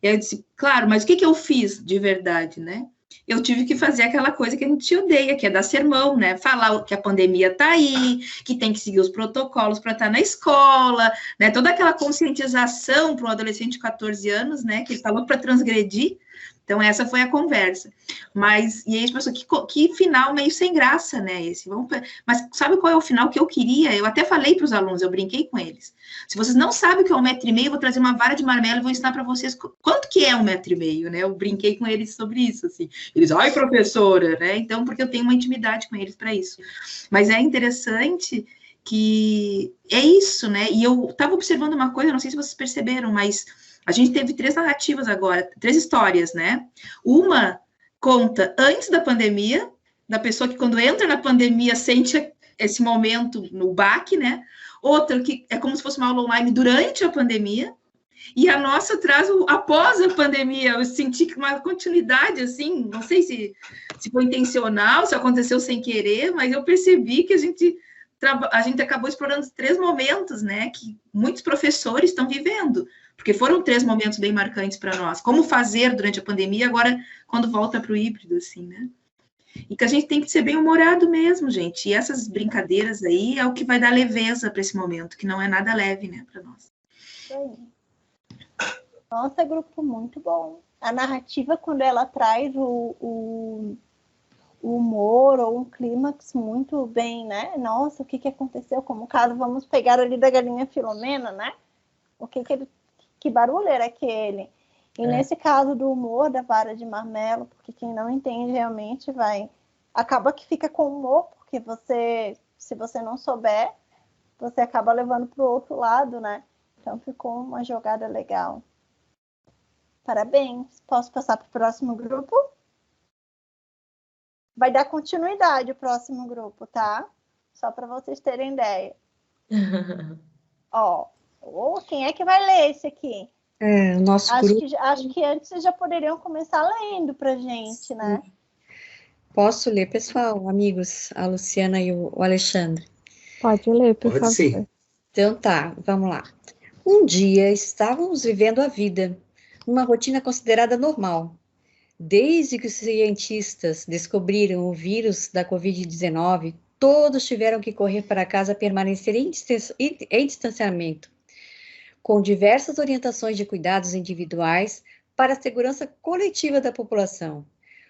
E aí eu disse, claro, mas o que eu fiz de verdade, né? Eu tive que fazer aquela coisa que a gente odeia, que é dar sermão, né? Falar que a pandemia está aí, que tem que seguir os protocolos para estar na escola, né? Toda aquela conscientização para um adolescente de 14 anos, né? Que ele falou para transgredir. Então, essa foi a conversa. Mas, e aí a gente pensou, que final meio sem graça, né? Mas sabe qual é o final que eu queria? Eu até falei para os alunos, eu brinquei com eles. Se vocês não sabem o que é 1,5 metro, eu vou trazer uma vara de marmelo e vou ensinar para vocês quanto que é 1,5 metro, né? Eu brinquei com eles sobre isso, assim. Eles, ai, professora, né? Então, porque eu tenho uma intimidade com eles para isso. Mas é interessante que é isso, né? E eu estava observando uma coisa, não sei se vocês perceberam, mas a gente teve 3 narrativas agora, 3 histórias, né? Uma conta antes da pandemia, da pessoa que quando entra na pandemia sente esse momento no baque, né? Outra que é como se fosse uma aula online durante a pandemia, e a nossa traz após a pandemia. Eu senti uma continuidade, assim, não sei se foi intencional, se aconteceu sem querer, mas eu percebi que a gente acabou explorando 3 momentos, né? Que muitos professores estão vivendo, porque foram 3 momentos bem marcantes para nós. Como fazer durante a pandemia, agora quando volta para o híbrido, assim, né? E que a gente tem que ser bem humorado mesmo, gente. E essas brincadeiras aí é o que vai dar leveza para esse momento, que não é nada leve, né, para nós. Isso aí. Nossa, grupo muito bom. A narrativa, quando ela traz o humor ou um clímax muito bem, né? Nossa, o que aconteceu? Como caso, vamos pegar ali da galinha Filomena, né? Que barulho era aquele? E nesse caso do humor da vara de marmelo, porque quem não entende realmente acaba que fica com humor, porque se você não souber, você acaba levando para o outro lado, né? Então ficou uma jogada legal. Parabéns. Posso passar para o próximo grupo? Vai dar continuidade o próximo grupo, tá? Só para vocês terem ideia. Quem é que vai ler esse aqui? O nosso grupo... Acho que antes vocês já poderiam começar lendo para a gente, né? Posso ler, pessoal, amigos, a Luciana e o Alexandre? Pode ler, por favor. Sim. Então tá, vamos lá. Um dia estávamos vivendo a vida, numa rotina considerada normal. Desde que os cientistas descobriram o vírus da Covid-19, todos tiveram que correr para casa permanecer em distanciamento, com diversas orientações de cuidados individuais para a segurança coletiva da população.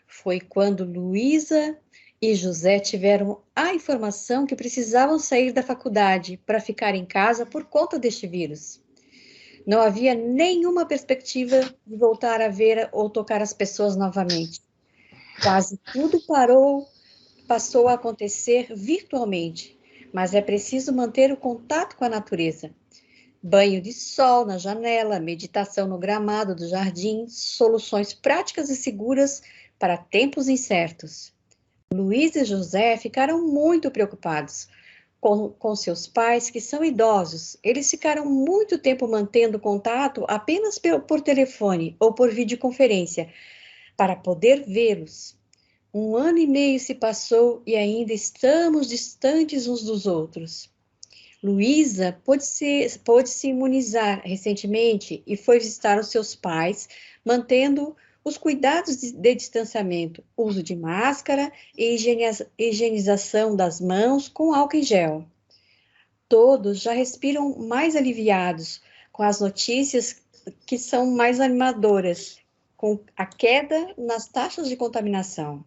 Foi quando Luísa e José tiveram a informação que precisavam sair da faculdade para ficar em casa por conta deste vírus. Não havia nenhuma perspectiva de voltar a ver ou tocar as pessoas novamente. Quase tudo passou a acontecer virtualmente, mas é preciso manter o contato com a natureza. Banho de sol na janela, meditação no gramado do jardim, soluções práticas e seguras para tempos incertos. Luiz e José ficaram muito preocupados com seus pais, que são idosos. Eles ficaram muito tempo mantendo contato apenas por telefone ou por videoconferência, para poder vê-los. 1 ano e meio se passou e ainda estamos distantes uns dos outros. Luísa pôde se imunizar recentemente e foi visitar os seus pais, mantendo os cuidados de distanciamento, uso de máscara e higienização das mãos com álcool em gel. Todos já respiram mais aliviados com as notícias que são mais animadoras, com a queda nas taxas de contaminação.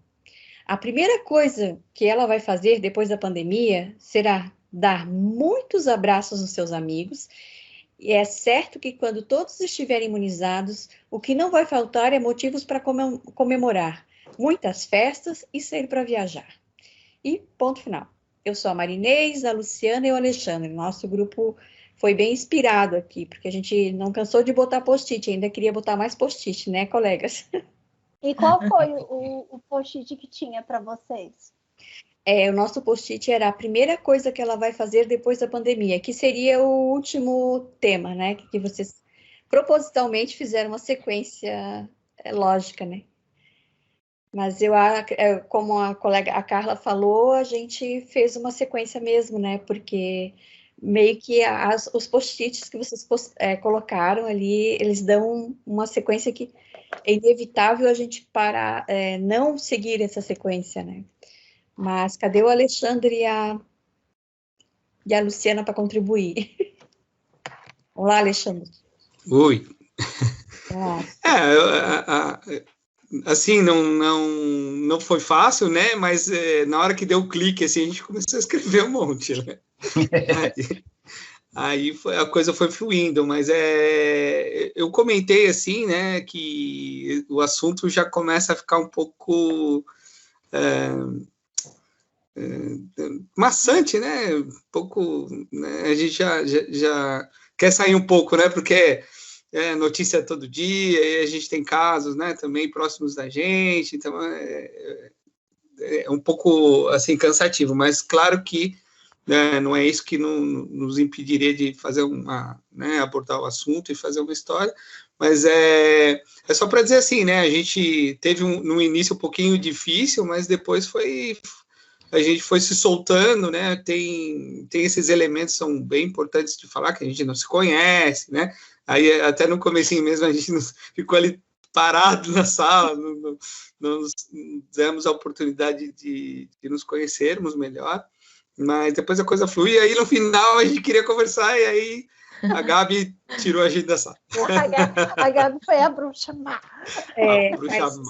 A primeira coisa que ela vai fazer depois da pandemia será dar muitos abraços aos seus amigos. E é certo que quando todos estiverem imunizados, o que não vai faltar é motivos para comemorar, muitas festas e sair para viajar. E ponto final. Eu sou a Marinês, a Luciana e o Alexandre. Nosso grupo foi bem inspirado aqui, porque a gente não cansou de botar post-it, ainda queria botar mais post-it, né, colegas? E qual foi o post-it que tinha para vocês? O nosso post-it era a primeira coisa que ela vai fazer depois da pandemia, que seria o último tema, né? Que vocês propositalmente fizeram uma sequência lógica, né? Mas como a colega, a Carla falou, a gente fez uma sequência mesmo, né? Porque meio que os post-its que vocês colocaram ali, eles dão uma sequência que é inevitável a gente parar, não seguir essa sequência, né? Mas cadê o Alexandre e a Luciana para contribuir? Olá, Alexandre. Oi. Assim, não foi fácil, né? Mas na hora que deu o clique, assim, a gente começou a escrever um monte, né? Aí a coisa foi fluindo, mas eu comentei, assim, né, que o assunto já começa a ficar um pouco... maçante, né? Um pouco, né? A gente já quer sair um pouco, né? Porque notícia todo dia, e a gente tem casos, né? Também próximos da gente, então é um pouco assim cansativo, mas claro que não é isso que nos impediria de fazer abordar o assunto e fazer uma história, mas é só para dizer assim, né? A gente teve no início um pouquinho difícil, mas depois a gente foi se soltando, né? Tem esses elementos que são bem importantes de falar, que a gente não se conhece, né? Aí até no comecinho mesmo a gente ficou ali parado na sala, não nos demos a oportunidade de nos conhecermos melhor, mas depois a coisa flui, e aí no final a gente queria conversar, e aí a Gabi tirou a gente da sala. A Gabi foi a bruxa má.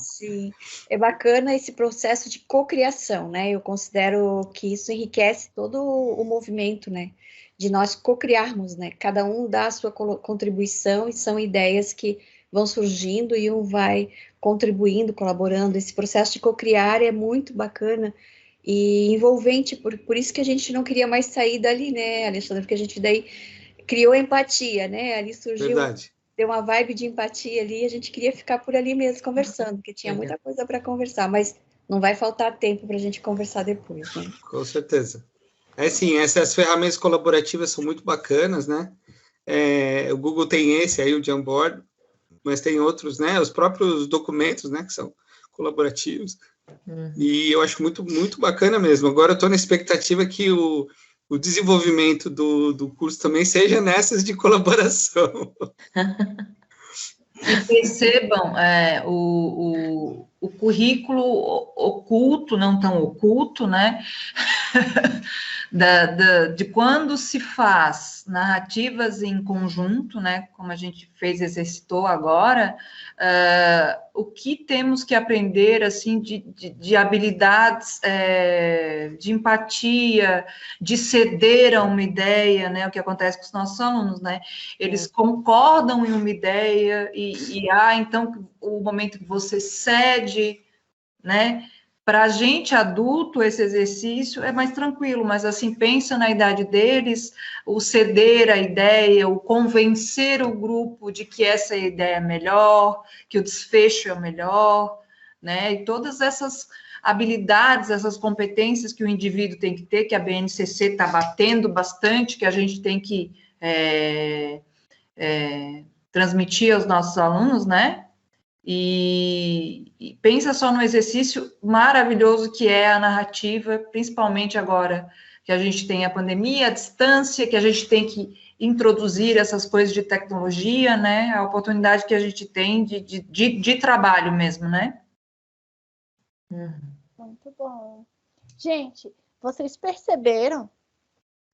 Sim, é bacana esse processo de cocriação, né? Eu considero que isso enriquece todo o movimento, né? De nós cocriarmos, né? Cada um dá a sua contribuição e são ideias que vão surgindo e um vai contribuindo, colaborando. Esse processo de cocriar é muito bacana e envolvente, por isso que a gente não queria mais sair dali, né, Alexandre? Porque a gente daí criou empatia, né? Ali surgiu, verdade, deu uma vibe de empatia ali, a gente queria ficar por ali mesmo conversando, porque tinha muita coisa para conversar, mas não vai faltar tempo para a gente conversar depois, né? Com certeza. Sim, essas ferramentas colaborativas são muito bacanas, né? O Google tem esse aí, o Jamboard, mas tem outros, né? Os próprios documentos, né? Que são colaborativos. E eu acho muito, muito bacana mesmo. Agora eu estou na expectativa que o desenvolvimento do curso também seja nessas de colaboração. E percebam, o currículo oculto, não tão oculto, né? De quando se faz narrativas em conjunto, né? Como a gente exercitou agora, o que temos que aprender, assim, de habilidades de empatia, de ceder a uma ideia, né? O que acontece com os nossos alunos, né? Eles concordam em uma ideia então, o momento que você cede, né? Para a gente, adulto, esse exercício é mais tranquilo, mas, assim, pensa na idade deles, o ceder a ideia, o convencer o grupo de que essa ideia é melhor, que o desfecho é o melhor, né? E todas essas habilidades, essas competências que o indivíduo tem que ter, que a BNCC está batendo bastante, que a gente tem que transmitir aos nossos alunos, né? E pensa só no exercício maravilhoso que é a narrativa, principalmente agora que a gente tem a pandemia, a distância, que a gente tem que introduzir essas coisas de tecnologia, né? A oportunidade que a gente tem de trabalho mesmo, né? Muito bom. Gente, vocês perceberam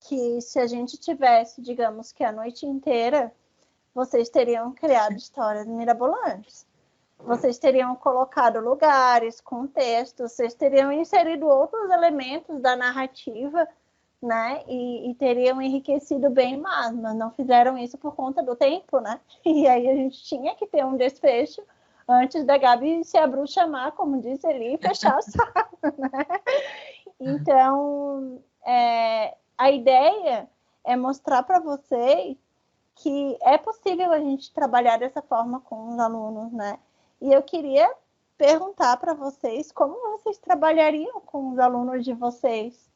que se a gente tivesse, digamos que a noite inteira, vocês teriam criado histórias mirabolantes. Vocês teriam colocado lugares, contextos, vocês teriam inserido outros elementos da narrativa, né? E teriam enriquecido bem mais, mas não fizeram isso por conta do tempo, né? E aí a gente tinha que ter um desfecho antes da Gabi se abruxamar, como disse ali, e fechar a sala, né? Então, a ideia é mostrar para vocês que é possível a gente trabalhar dessa forma com os alunos, né? E eu queria perguntar para vocês como vocês trabalhariam com os alunos de vocês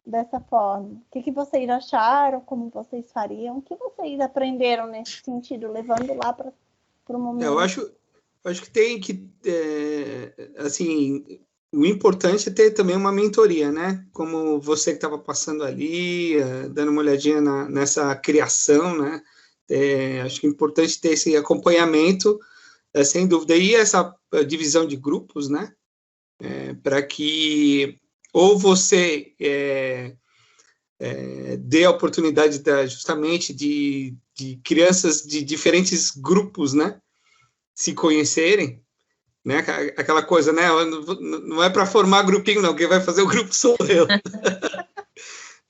dessa forma. O que vocês acharam, como vocês fariam, o que vocês aprenderam nesse sentido, levando lá para o momento? Eu acho que tem que, assim, o importante é ter também uma mentoria, né? Como você que estava passando ali, dando uma olhadinha nessa criação, né? Acho que é importante ter esse acompanhamento, sem dúvida, e essa divisão de grupos, né? Para que ou você dê a oportunidade justamente de crianças de diferentes grupos, né? Se conhecerem, né? Aquela coisa, né? Não é para formar grupinho, não. Quem vai fazer o grupo sou eu.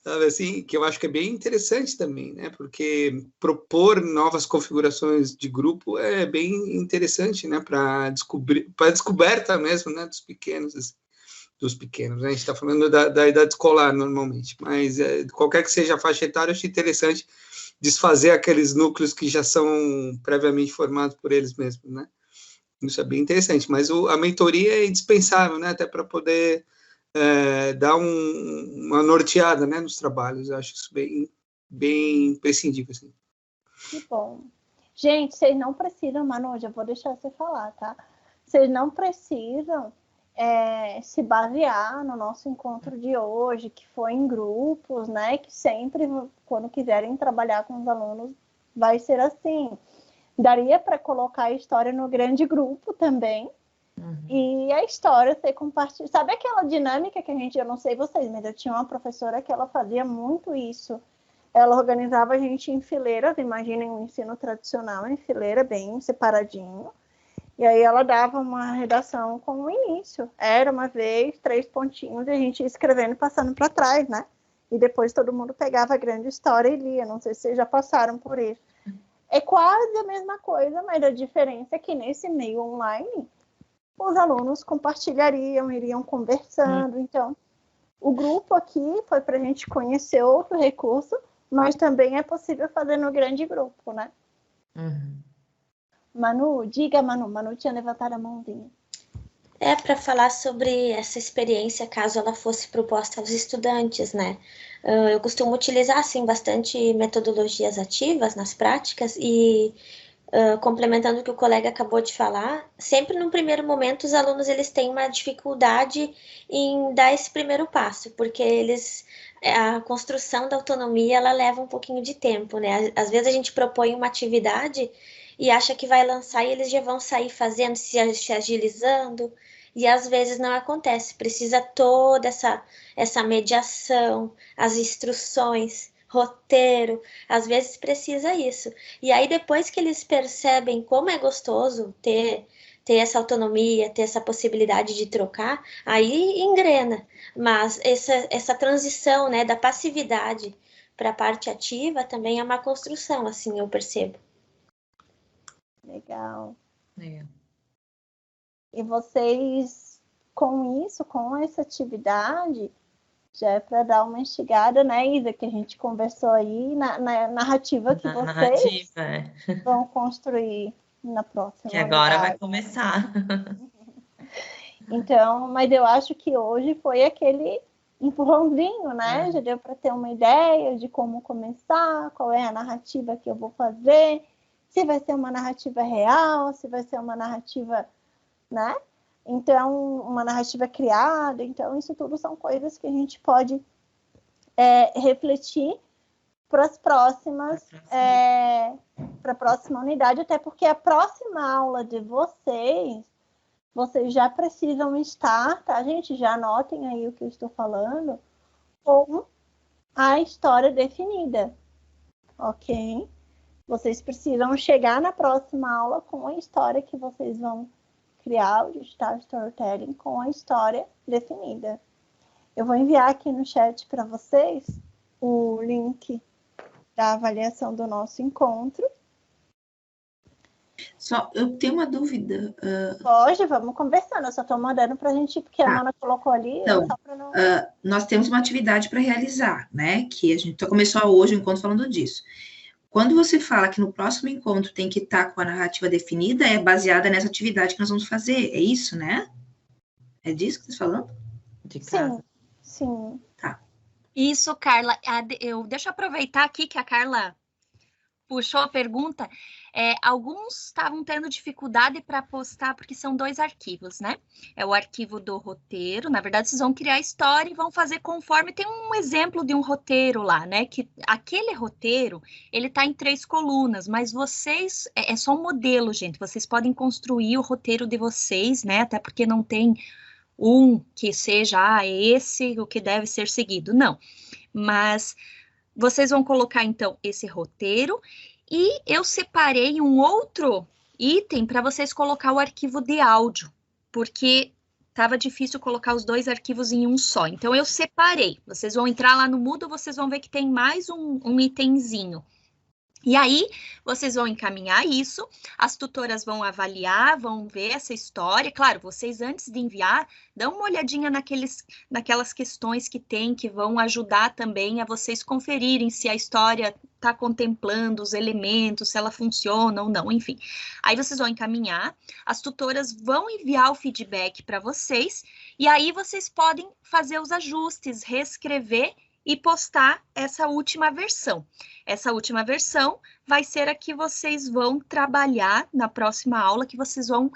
Sabe assim? Que eu acho que é bem interessante também, né? Porque propor novas configurações de grupo é bem interessante, né? Para descoberta mesmo, né? Dos pequenos, né? A gente está falando da idade escolar normalmente, mas qualquer que seja a faixa etária, eu acho interessante desfazer aqueles núcleos que já são previamente formados por eles mesmos, né? Isso é bem interessante, mas a mentoria é indispensável, né? Até para poder dar uma norteada, né, nos trabalhos. Eu acho isso bem imprescindível, assim. Que bom. Gente, vocês não precisam, Manu, já vou deixar você falar, tá? Vocês não precisam se basear no nosso encontro de hoje, que foi em grupos, né? Que sempre, quando quiserem trabalhar com os alunos, vai ser assim. Daria para colocar a história no grande grupo também, e a história ser compartilhada. Sabe aquela dinâmica que eu não sei vocês, mas eu tinha uma professora que ela fazia muito isso. Ela organizava a gente em fileiras, imaginem um ensino tradicional em fileira, bem separadinho. E aí ela dava uma redação com o início. Era uma vez, 3 pontinhos, e a gente ia escrevendo e passando para trás, né? E depois todo mundo pegava a grande história e lia. Não sei se vocês já passaram por isso. É quase a mesma coisa, mas a diferença é que nesse meio online, os alunos compartilhariam, iriam conversando. Então, o grupo aqui foi para a gente conhecer outro recurso, mas também é possível fazer no grande grupo, né? Manu, diga, Manu. Manu tinha levantado a mãozinha. Para falar sobre essa experiência, caso ela fosse proposta aos estudantes, né? Eu costumo utilizar, assim, bastante metodologias ativas nas práticas e, complementando o que o colega acabou de falar, sempre no primeiro momento os alunos eles têm uma dificuldade em dar esse primeiro passo, porque a construção da autonomia ela leva um pouquinho de tempo, né? Às vezes a gente propõe uma atividade e acha que vai lançar e eles já vão sair fazendo, se agilizando, e às vezes não acontece, precisa toda essa mediação, as instruções, roteiro, às vezes precisa isso. E aí depois que eles percebem como é gostoso ter essa autonomia, ter essa possibilidade de trocar, aí engrena. Mas essa transição, né, da passividade para a parte ativa também é uma construção, assim, eu percebo. Legal. É. E vocês, com isso, com essa atividade, já é para dar uma instigada, né, Isa, que a gente conversou aí, na narrativa que vocês vão construir na próxima Que agora unidade. vai começar. Então, mas eu acho que hoje foi aquele empurrãozinho, né? Já deu para ter uma ideia de como começar, qual é a narrativa que eu vou fazer, se vai ser uma narrativa real, se vai ser uma narrativa, né? Então, uma narrativa criada. Então, isso tudo são coisas que a gente pode refletir para as próximas, para a próxima unidade, até porque a próxima aula de vocês já precisam estar, tá, gente? Já anotem aí o que eu estou falando, com a história definida, ok? Vocês precisam chegar na próxima aula com a história que vocês vão criar, o Digital Storytelling, com a história definida. Eu vou enviar aqui no chat para vocês o link da avaliação do nosso encontro. Só, eu tenho uma dúvida. Hoje, vamos conversando. Eu só estou mandando para a gente, porque a Ana colocou ali. Então, só pra não... nós temos uma atividade para realizar, né? Que a gente começou hoje o encontro falando disso. Quando você fala que no próximo encontro tem que estar com a narrativa definida, é baseada nessa atividade que nós vamos fazer. É isso, né? É disso que você está falando? De casa. Sim. Tá. Isso, Carla. Deixa eu aproveitar aqui que a Carla puxou a pergunta. Alguns estavam tendo dificuldade para postar, porque são 2 arquivos, né? É o arquivo do roteiro. Na verdade, vocês vão criar a história e vão fazer conforme. Tem um exemplo de um roteiro lá, né? Que aquele roteiro, ele está em 3 colunas, mas vocês... É só um modelo, gente. Vocês podem construir o roteiro de vocês, né? Até porque não tem um que seja esse o que deve ser seguido. Não. Mas vocês vão colocar, então, esse roteiro. E eu separei um outro item para vocês colocar o arquivo de áudio, porque estava difícil colocar os 2 arquivos em um só. Então, eu separei. Vocês vão entrar lá no Moodle, vocês vão ver que tem mais um itemzinho. E aí, vocês vão encaminhar isso, as tutoras vão avaliar, vão ver essa história. Claro, vocês antes de enviar, dão uma olhadinha naquelas questões que tem, que vão ajudar também a vocês conferirem se a história está contemplando os elementos, se ela funciona ou não, enfim. Aí vocês vão encaminhar, as tutoras vão enviar o feedback para vocês, e aí vocês podem fazer os ajustes, reescrever e postar essa última versão. Essa última versão vai ser a que vocês vão trabalhar na próxima aula, que vocês vão,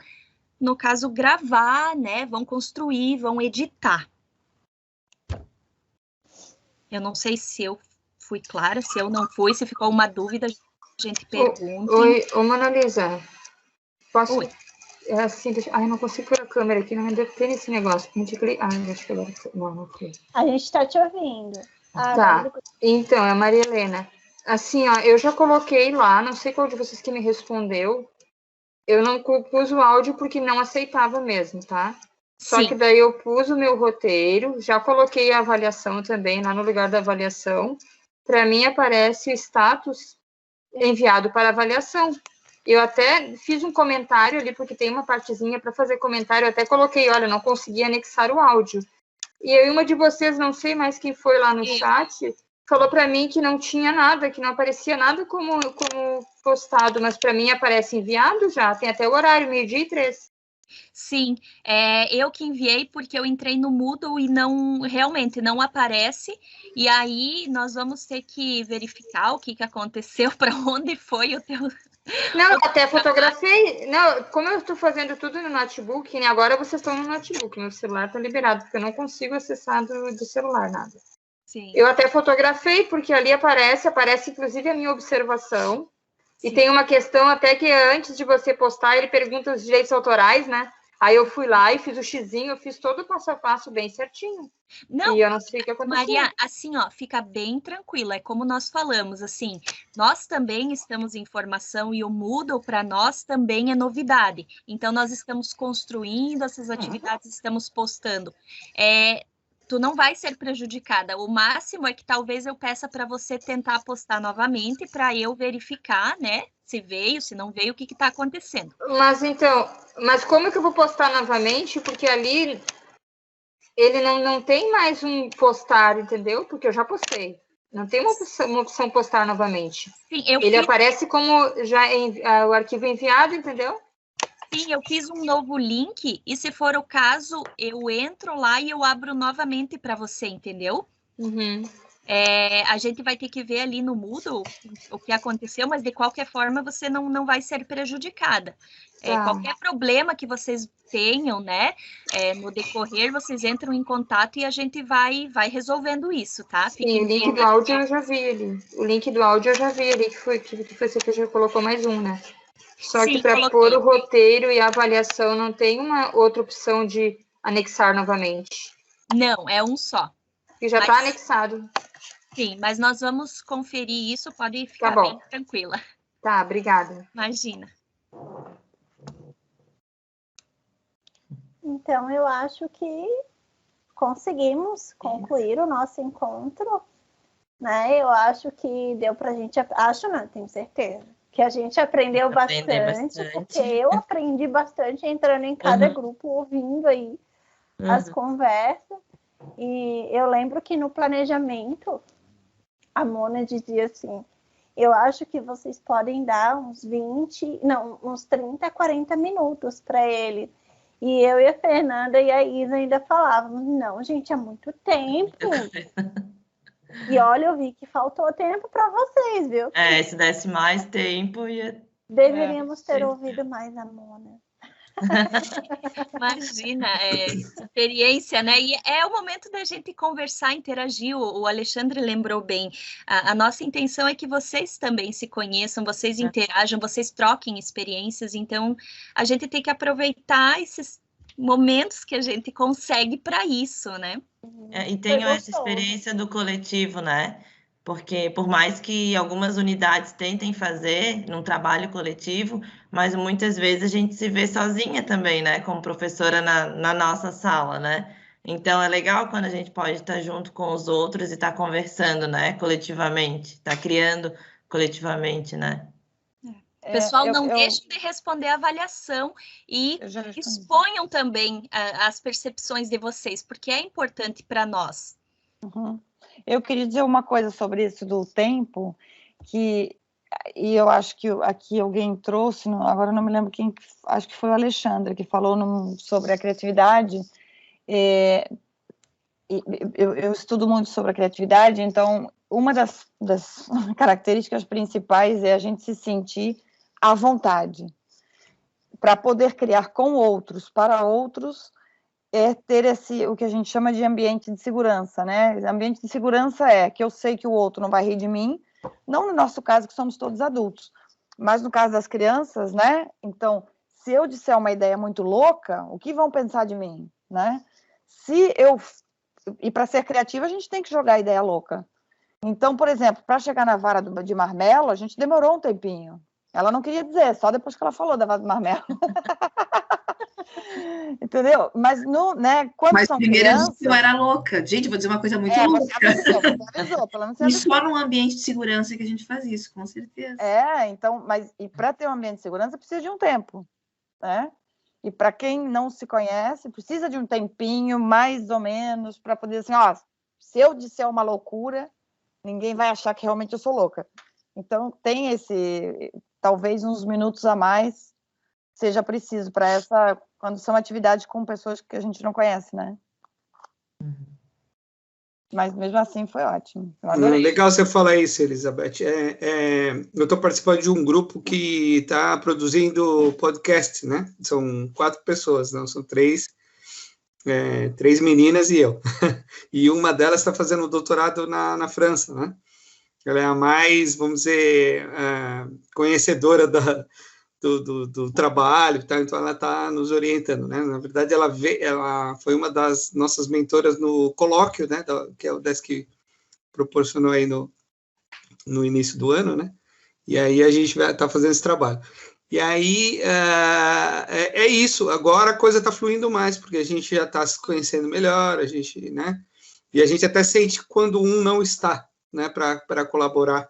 no caso, gravar, né? Vão construir, vão editar. Eu não sei se eu fui clara, se eu não fui, se ficou uma dúvida, a gente pergunta. Oi, Mona Lisa, posso... Oi. Eu não consigo pôr a câmera aqui, não deve ter esse negócio. Acho que agora... Não foi. A gente está te ouvindo. Tá, então, é a Maria Helena. Assim, ó, eu já coloquei lá, não sei qual de vocês que me respondeu. Eu não pus o áudio porque não aceitava mesmo, tá? Só Sim. que daí eu pus o meu roteiro, já coloquei a avaliação também lá no lugar da avaliação. Para mim aparece o status enviado para avaliação. Eu até fiz um comentário ali, porque tem uma partezinha para fazer comentário, eu até coloquei, olha, não consegui anexar o áudio. E aí uma de vocês, não sei mais quem foi lá no chat, falou para mim que não tinha nada, que não aparecia nada como postado, mas para mim aparece enviado já, tem até o horário, 12:03. Sim, eu que enviei porque eu entrei no Moodle e realmente não aparece, e aí nós vamos ter que verificar o que aconteceu, para onde foi o teu... Não, até fotografei. Não, como eu estou fazendo tudo no notebook, né? Agora vocês estão no notebook, meu celular está liberado, porque eu não consigo acessar do celular nada. Sim. Eu até fotografei, porque ali aparece inclusive a minha observação. Sim. E tem uma questão até que antes de você postar, ele pergunta os direitos autorais, né? Aí eu fui lá e fiz o xizinho, eu fiz todo o passo a passo bem certinho. Não, e eu não sei o que aconteceu. Maria, assim, ó, fica bem tranquila, é como nós falamos, assim, nós também estamos em formação e o Moodle para nós também é novidade. Então, nós estamos construindo essas atividades, estamos postando. Tu não vai ser prejudicada. O máximo é que talvez eu peça para você tentar postar novamente para eu verificar, né? Se veio, se não veio, o que está acontecendo. Mas como que eu vou postar novamente? Porque ali ele não tem mais um postar, entendeu? Porque eu já postei. Não tem uma opção postar novamente. Sim, ele aparece como já o arquivo enviado, entendeu? Sim, eu fiz um novo link e, se for o caso, eu entro lá e eu abro novamente para você, entendeu? Uhum. A gente vai ter que ver ali no Moodle o que aconteceu, mas de qualquer forma você não vai ser prejudicada. Qualquer problema que vocês tenham, né, no decorrer, vocês entram em contato e a gente vai resolvendo isso, tá? Sim, o link do áudio eu já vi ali. O link do áudio eu já vi ali, que foi você que já colocou mais um, né? Só que para pôr o roteiro e a avaliação não tem uma outra opção de anexar novamente. Não, é um só. E já está anexado. Sim, mas nós vamos conferir isso, pode ficar bem tranquila. Tá, obrigada. Imagina. Então, eu acho que conseguimos concluir o nosso encontro, né? Eu acho que deu para a gente... Acho não, tenho certeza. Que a gente aprendeu bastante, porque eu aprendi bastante entrando em cada grupo, ouvindo aí as conversas. E eu lembro que no planejamento, a Mona dizia assim, eu acho que vocês podem dar uns 30, 40 minutos para ele. E eu e a Fernanda e a Isa ainda falávamos, não, gente, é muito tempo. E olha, eu vi que faltou tempo para vocês, viu? Se desse mais tempo, deveríamos ter ouvido mais a Mona. Imagina, experiência, né? E é o momento da gente conversar, interagir. O Alexandre lembrou bem. A nossa intenção é que vocês também se conheçam, vocês interajam, vocês troquem experiências. Então, a gente tem que aproveitar esses momentos que a gente consegue para isso, né? E tenho essa experiência do coletivo, né? Porque por mais que algumas unidades tentem fazer num trabalho coletivo, mas muitas vezes a gente se vê sozinha também, né? Como professora na nossa sala, né? Então é legal quando a gente pode estar junto com os outros e estar conversando, né? Coletivamente, estar criando coletivamente, né? Pessoal, não deixem de responder a avaliação e exponham também as percepções de vocês, porque é importante para nós. Uhum. Eu queria dizer uma coisa sobre isso do tempo, e eu acho que aqui alguém trouxe, agora não me lembro quem, acho que foi o Alexandre, que falou sobre a criatividade. Eu estudo muito sobre a criatividade, então uma das características principais é a gente se sentir à vontade, para poder criar com outros, para outros, ter o que a gente chama de ambiente de segurança, né? Ambiente de segurança é que eu sei que o outro não vai rir de mim, não no nosso caso, que somos todos adultos, mas no caso das crianças, né? Então, se eu disser uma ideia muito louca, o que vão pensar de mim, né? E para ser criativa, a gente tem que jogar a ideia louca. Então, por exemplo, para chegar na vara de marmelo, a gente demorou um tempinho. Ela não queria dizer, só depois que ela falou da vara de marmelo. Entendeu? Mas, né, quando são crianças... eu era louca. Gente, vou dizer uma coisa muito louca. Você avisou, pelo menos você avisou. E só num ambiente de segurança que a gente faz isso, com certeza. Então, e para ter um ambiente de segurança, precisa de um tempo, né? E para quem não se conhece, precisa de um tempinho, mais ou menos, para poder, assim, se eu disser uma loucura, ninguém vai achar que realmente eu sou louca. Então, tem talvez uns minutos a mais seja preciso para essa, quando são atividades com pessoas que a gente não conhece, né? Mas mesmo assim foi ótimo. Legal você falar isso, Elizabeth. Eu estou participando de um grupo que está produzindo podcast, né? São 4 pessoas, não são 3 meninas e eu. E uma delas está fazendo doutorado na França, né? Ela é a mais, vamos dizer, conhecedora do trabalho, tá? Então ela está nos orientando, né? Na verdade, ela foi uma das nossas mentoras no colóquio, né? Que é o Desk proporcionou aí no início do ano, né? E aí a gente vai estar fazendo esse trabalho. E aí é isso. Agora a coisa está fluindo mais, porque a gente já está se conhecendo melhor, a gente, né? E a gente até sente quando um não está, né? Para colaborar.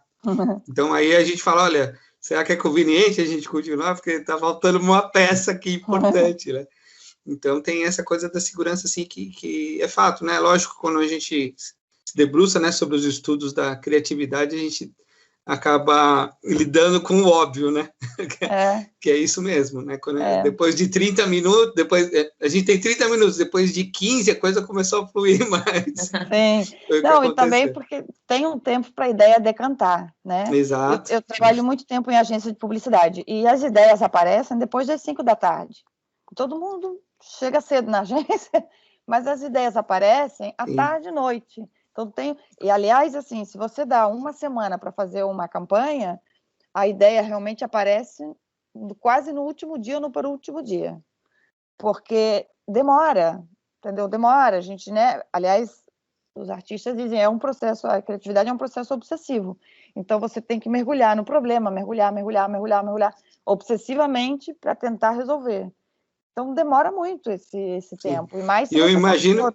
Então aí a gente fala, olha, será que é conveniente a gente continuar? Porque está faltando uma peça aqui importante, né? Então, tem essa coisa da segurança, assim, que é fato, né? Lógico, quando a gente se debruça, né, sobre os estudos da criatividade, a gente acaba lidando com o óbvio, né? Que é isso mesmo, né? Depois de 30 minutos, a gente tem 30 minutos, depois de 15 a coisa começou a fluir mais. Sim. Não, e também porque tem um tempo para a ideia decantar, né? Exato. Eu trabalho muito tempo em agência de publicidade e as ideias aparecem depois das 5 da tarde. Todo mundo chega cedo na agência, mas as ideias aparecem à tarde e noite. Então, e, aliás, assim, se você dá uma semana para fazer uma campanha, a ideia realmente aparece quase no último dia ou no penúltimo dia. Porque demora, entendeu? Demora. A gente, né? Aliás, os artistas dizem, a criatividade é um processo obsessivo. Então, você tem que mergulhar no problema, mergulhar obsessivamente para tentar resolver. Então, demora muito esse tempo. E mais se eu imagino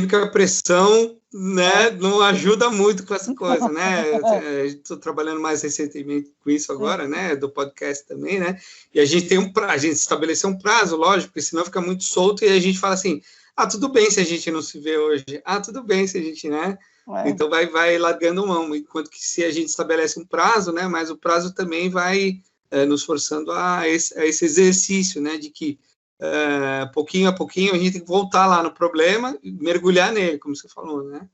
que a pressão, né, não ajuda muito com essa coisa, né? Estou trabalhando mais recentemente com isso agora, né? Do podcast também, né? E a gente tem a gente estabeleceu um prazo, lógico, porque senão fica muito solto e a gente fala assim, tudo bem se a gente não se vê hoje, tudo bem se a gente, né? Então vai largando mão, enquanto que se a gente estabelece um prazo, né? Mas o prazo também vai nos forçando a esse exercício, né? De que pouquinho a pouquinho a gente tem que voltar lá no problema e mergulhar nele, como você falou, né?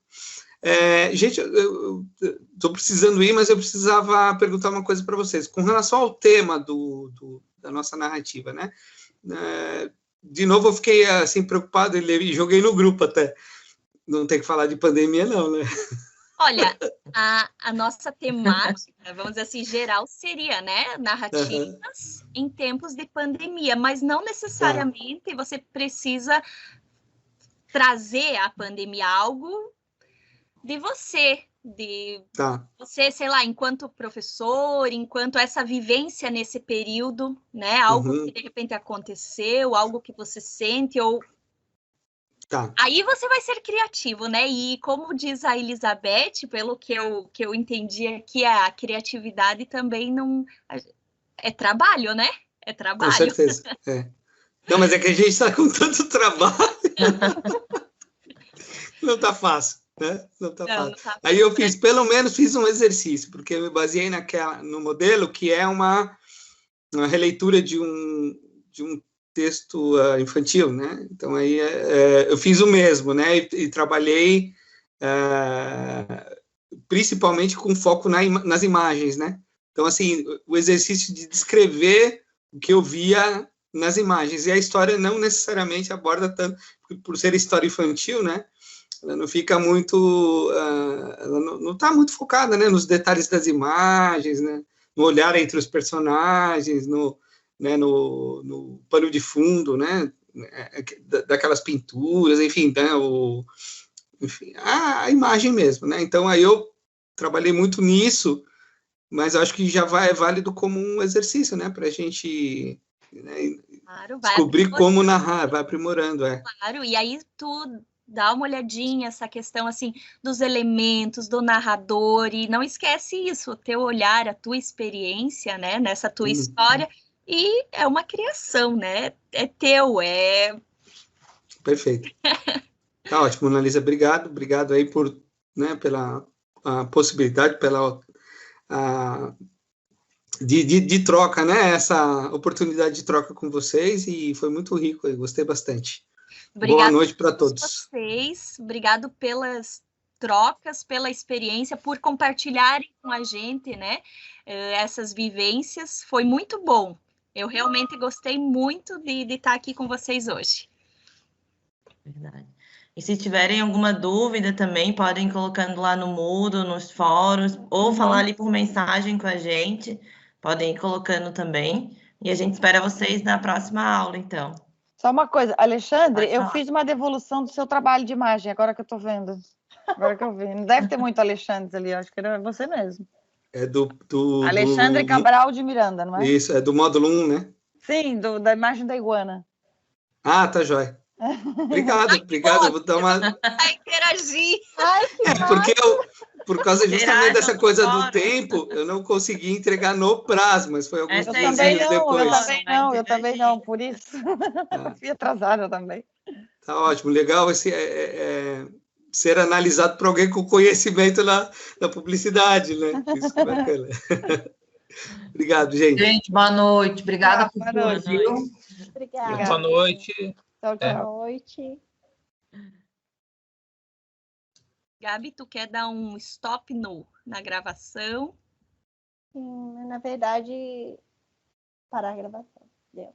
Gente, eu estou precisando ir, mas eu precisava perguntar uma coisa para vocês. Com relação ao tema da nossa narrativa, né? De novo, eu fiquei assim preocupado e joguei no grupo até. Não tem que falar de pandemia, não, né? Olha, a nossa temática, vamos dizer assim, geral, seria, né, narrativas em tempos de pandemia, mas não necessariamente você precisa trazer a pandemia algo de você, você, sei lá, enquanto professor, enquanto essa vivência nesse período, né, algo que de repente aconteceu, algo que você sente ou Aí você vai ser criativo, né? E como diz a Elizabeth, pelo que eu entendi aqui, a criatividade também não... É trabalho, né? É trabalho. Com certeza, Não, mas é que a gente está com tanto trabalho. Não está fácil, né? Não está fácil. Aí eu pelo menos fiz um exercício, porque eu me baseei no modelo que é uma releitura de um texto infantil, né? Então aí eu fiz o mesmo, né? E trabalhei principalmente com foco nas imagens, né? Então assim, o exercício de descrever o que eu via nas imagens, e a história não necessariamente aborda tanto, por ser história infantil, né? Ela não fica muito, ela não está muito focada, né? Nos detalhes das imagens, né? No olhar entre os personagens, no pano de fundo, né, daquelas pinturas, enfim, né, a imagem mesmo, né, então aí eu trabalhei muito nisso, mas acho que já é válido como um exercício, né, para a gente descobrir como narrar, vai aprimorando, Claro, e aí tu dá uma olhadinha, essa questão, assim, dos elementos, do narrador, e não esquece isso, o teu olhar, a tua experiência, né, nessa tua história. E é uma criação, né? É teu, Perfeito. Tá ótimo, Analisa. Obrigado aí pela possibilidade, pela de troca, né? Essa oportunidade de troca com vocês e foi muito rico, eu gostei bastante. Boa noite para todos. Vocês, obrigado pelas trocas, pela experiência, por compartilharem com a gente, né? Essas vivências, foi muito bom. Eu realmente gostei muito de estar aqui com vocês hoje. Verdade. E se tiverem alguma dúvida também, podem ir colocando lá no Moodle, nos fóruns, ou falar ali por mensagem com a gente. Podem ir colocando também. E a gente espera vocês na próxima aula, então. Só uma coisa, Alexandre, eu fiz uma devolução do seu trabalho de imagem, agora que eu estou vendo. Agora que eu vi. Não deve ter muito Alexandre ali, acho que era você mesmo. É do Alexandre Cabral de Miranda, não é? Isso, é do módulo 1, né? Sim, da imagem da iguana. Ah, tá jóia. Obrigado. Eu vou dar uma... Vai interagir. Porque por causa justamente dessa coisa do tempo, eu não consegui entregar no prazo, mas foi alguns dias depois. Eu também não, por isso. Eu fui atrasada também. Tá ótimo, legal ser analisado por alguém com conhecimento na publicidade, né? Isso é bacana. Obrigado, gente. Gente, boa noite. Obrigada por tudo, viu? Obrigada. Boa noite. Boa noite. Gabi, tu quer dar um stop na gravação? Sim, na verdade, parar a gravação. Deu.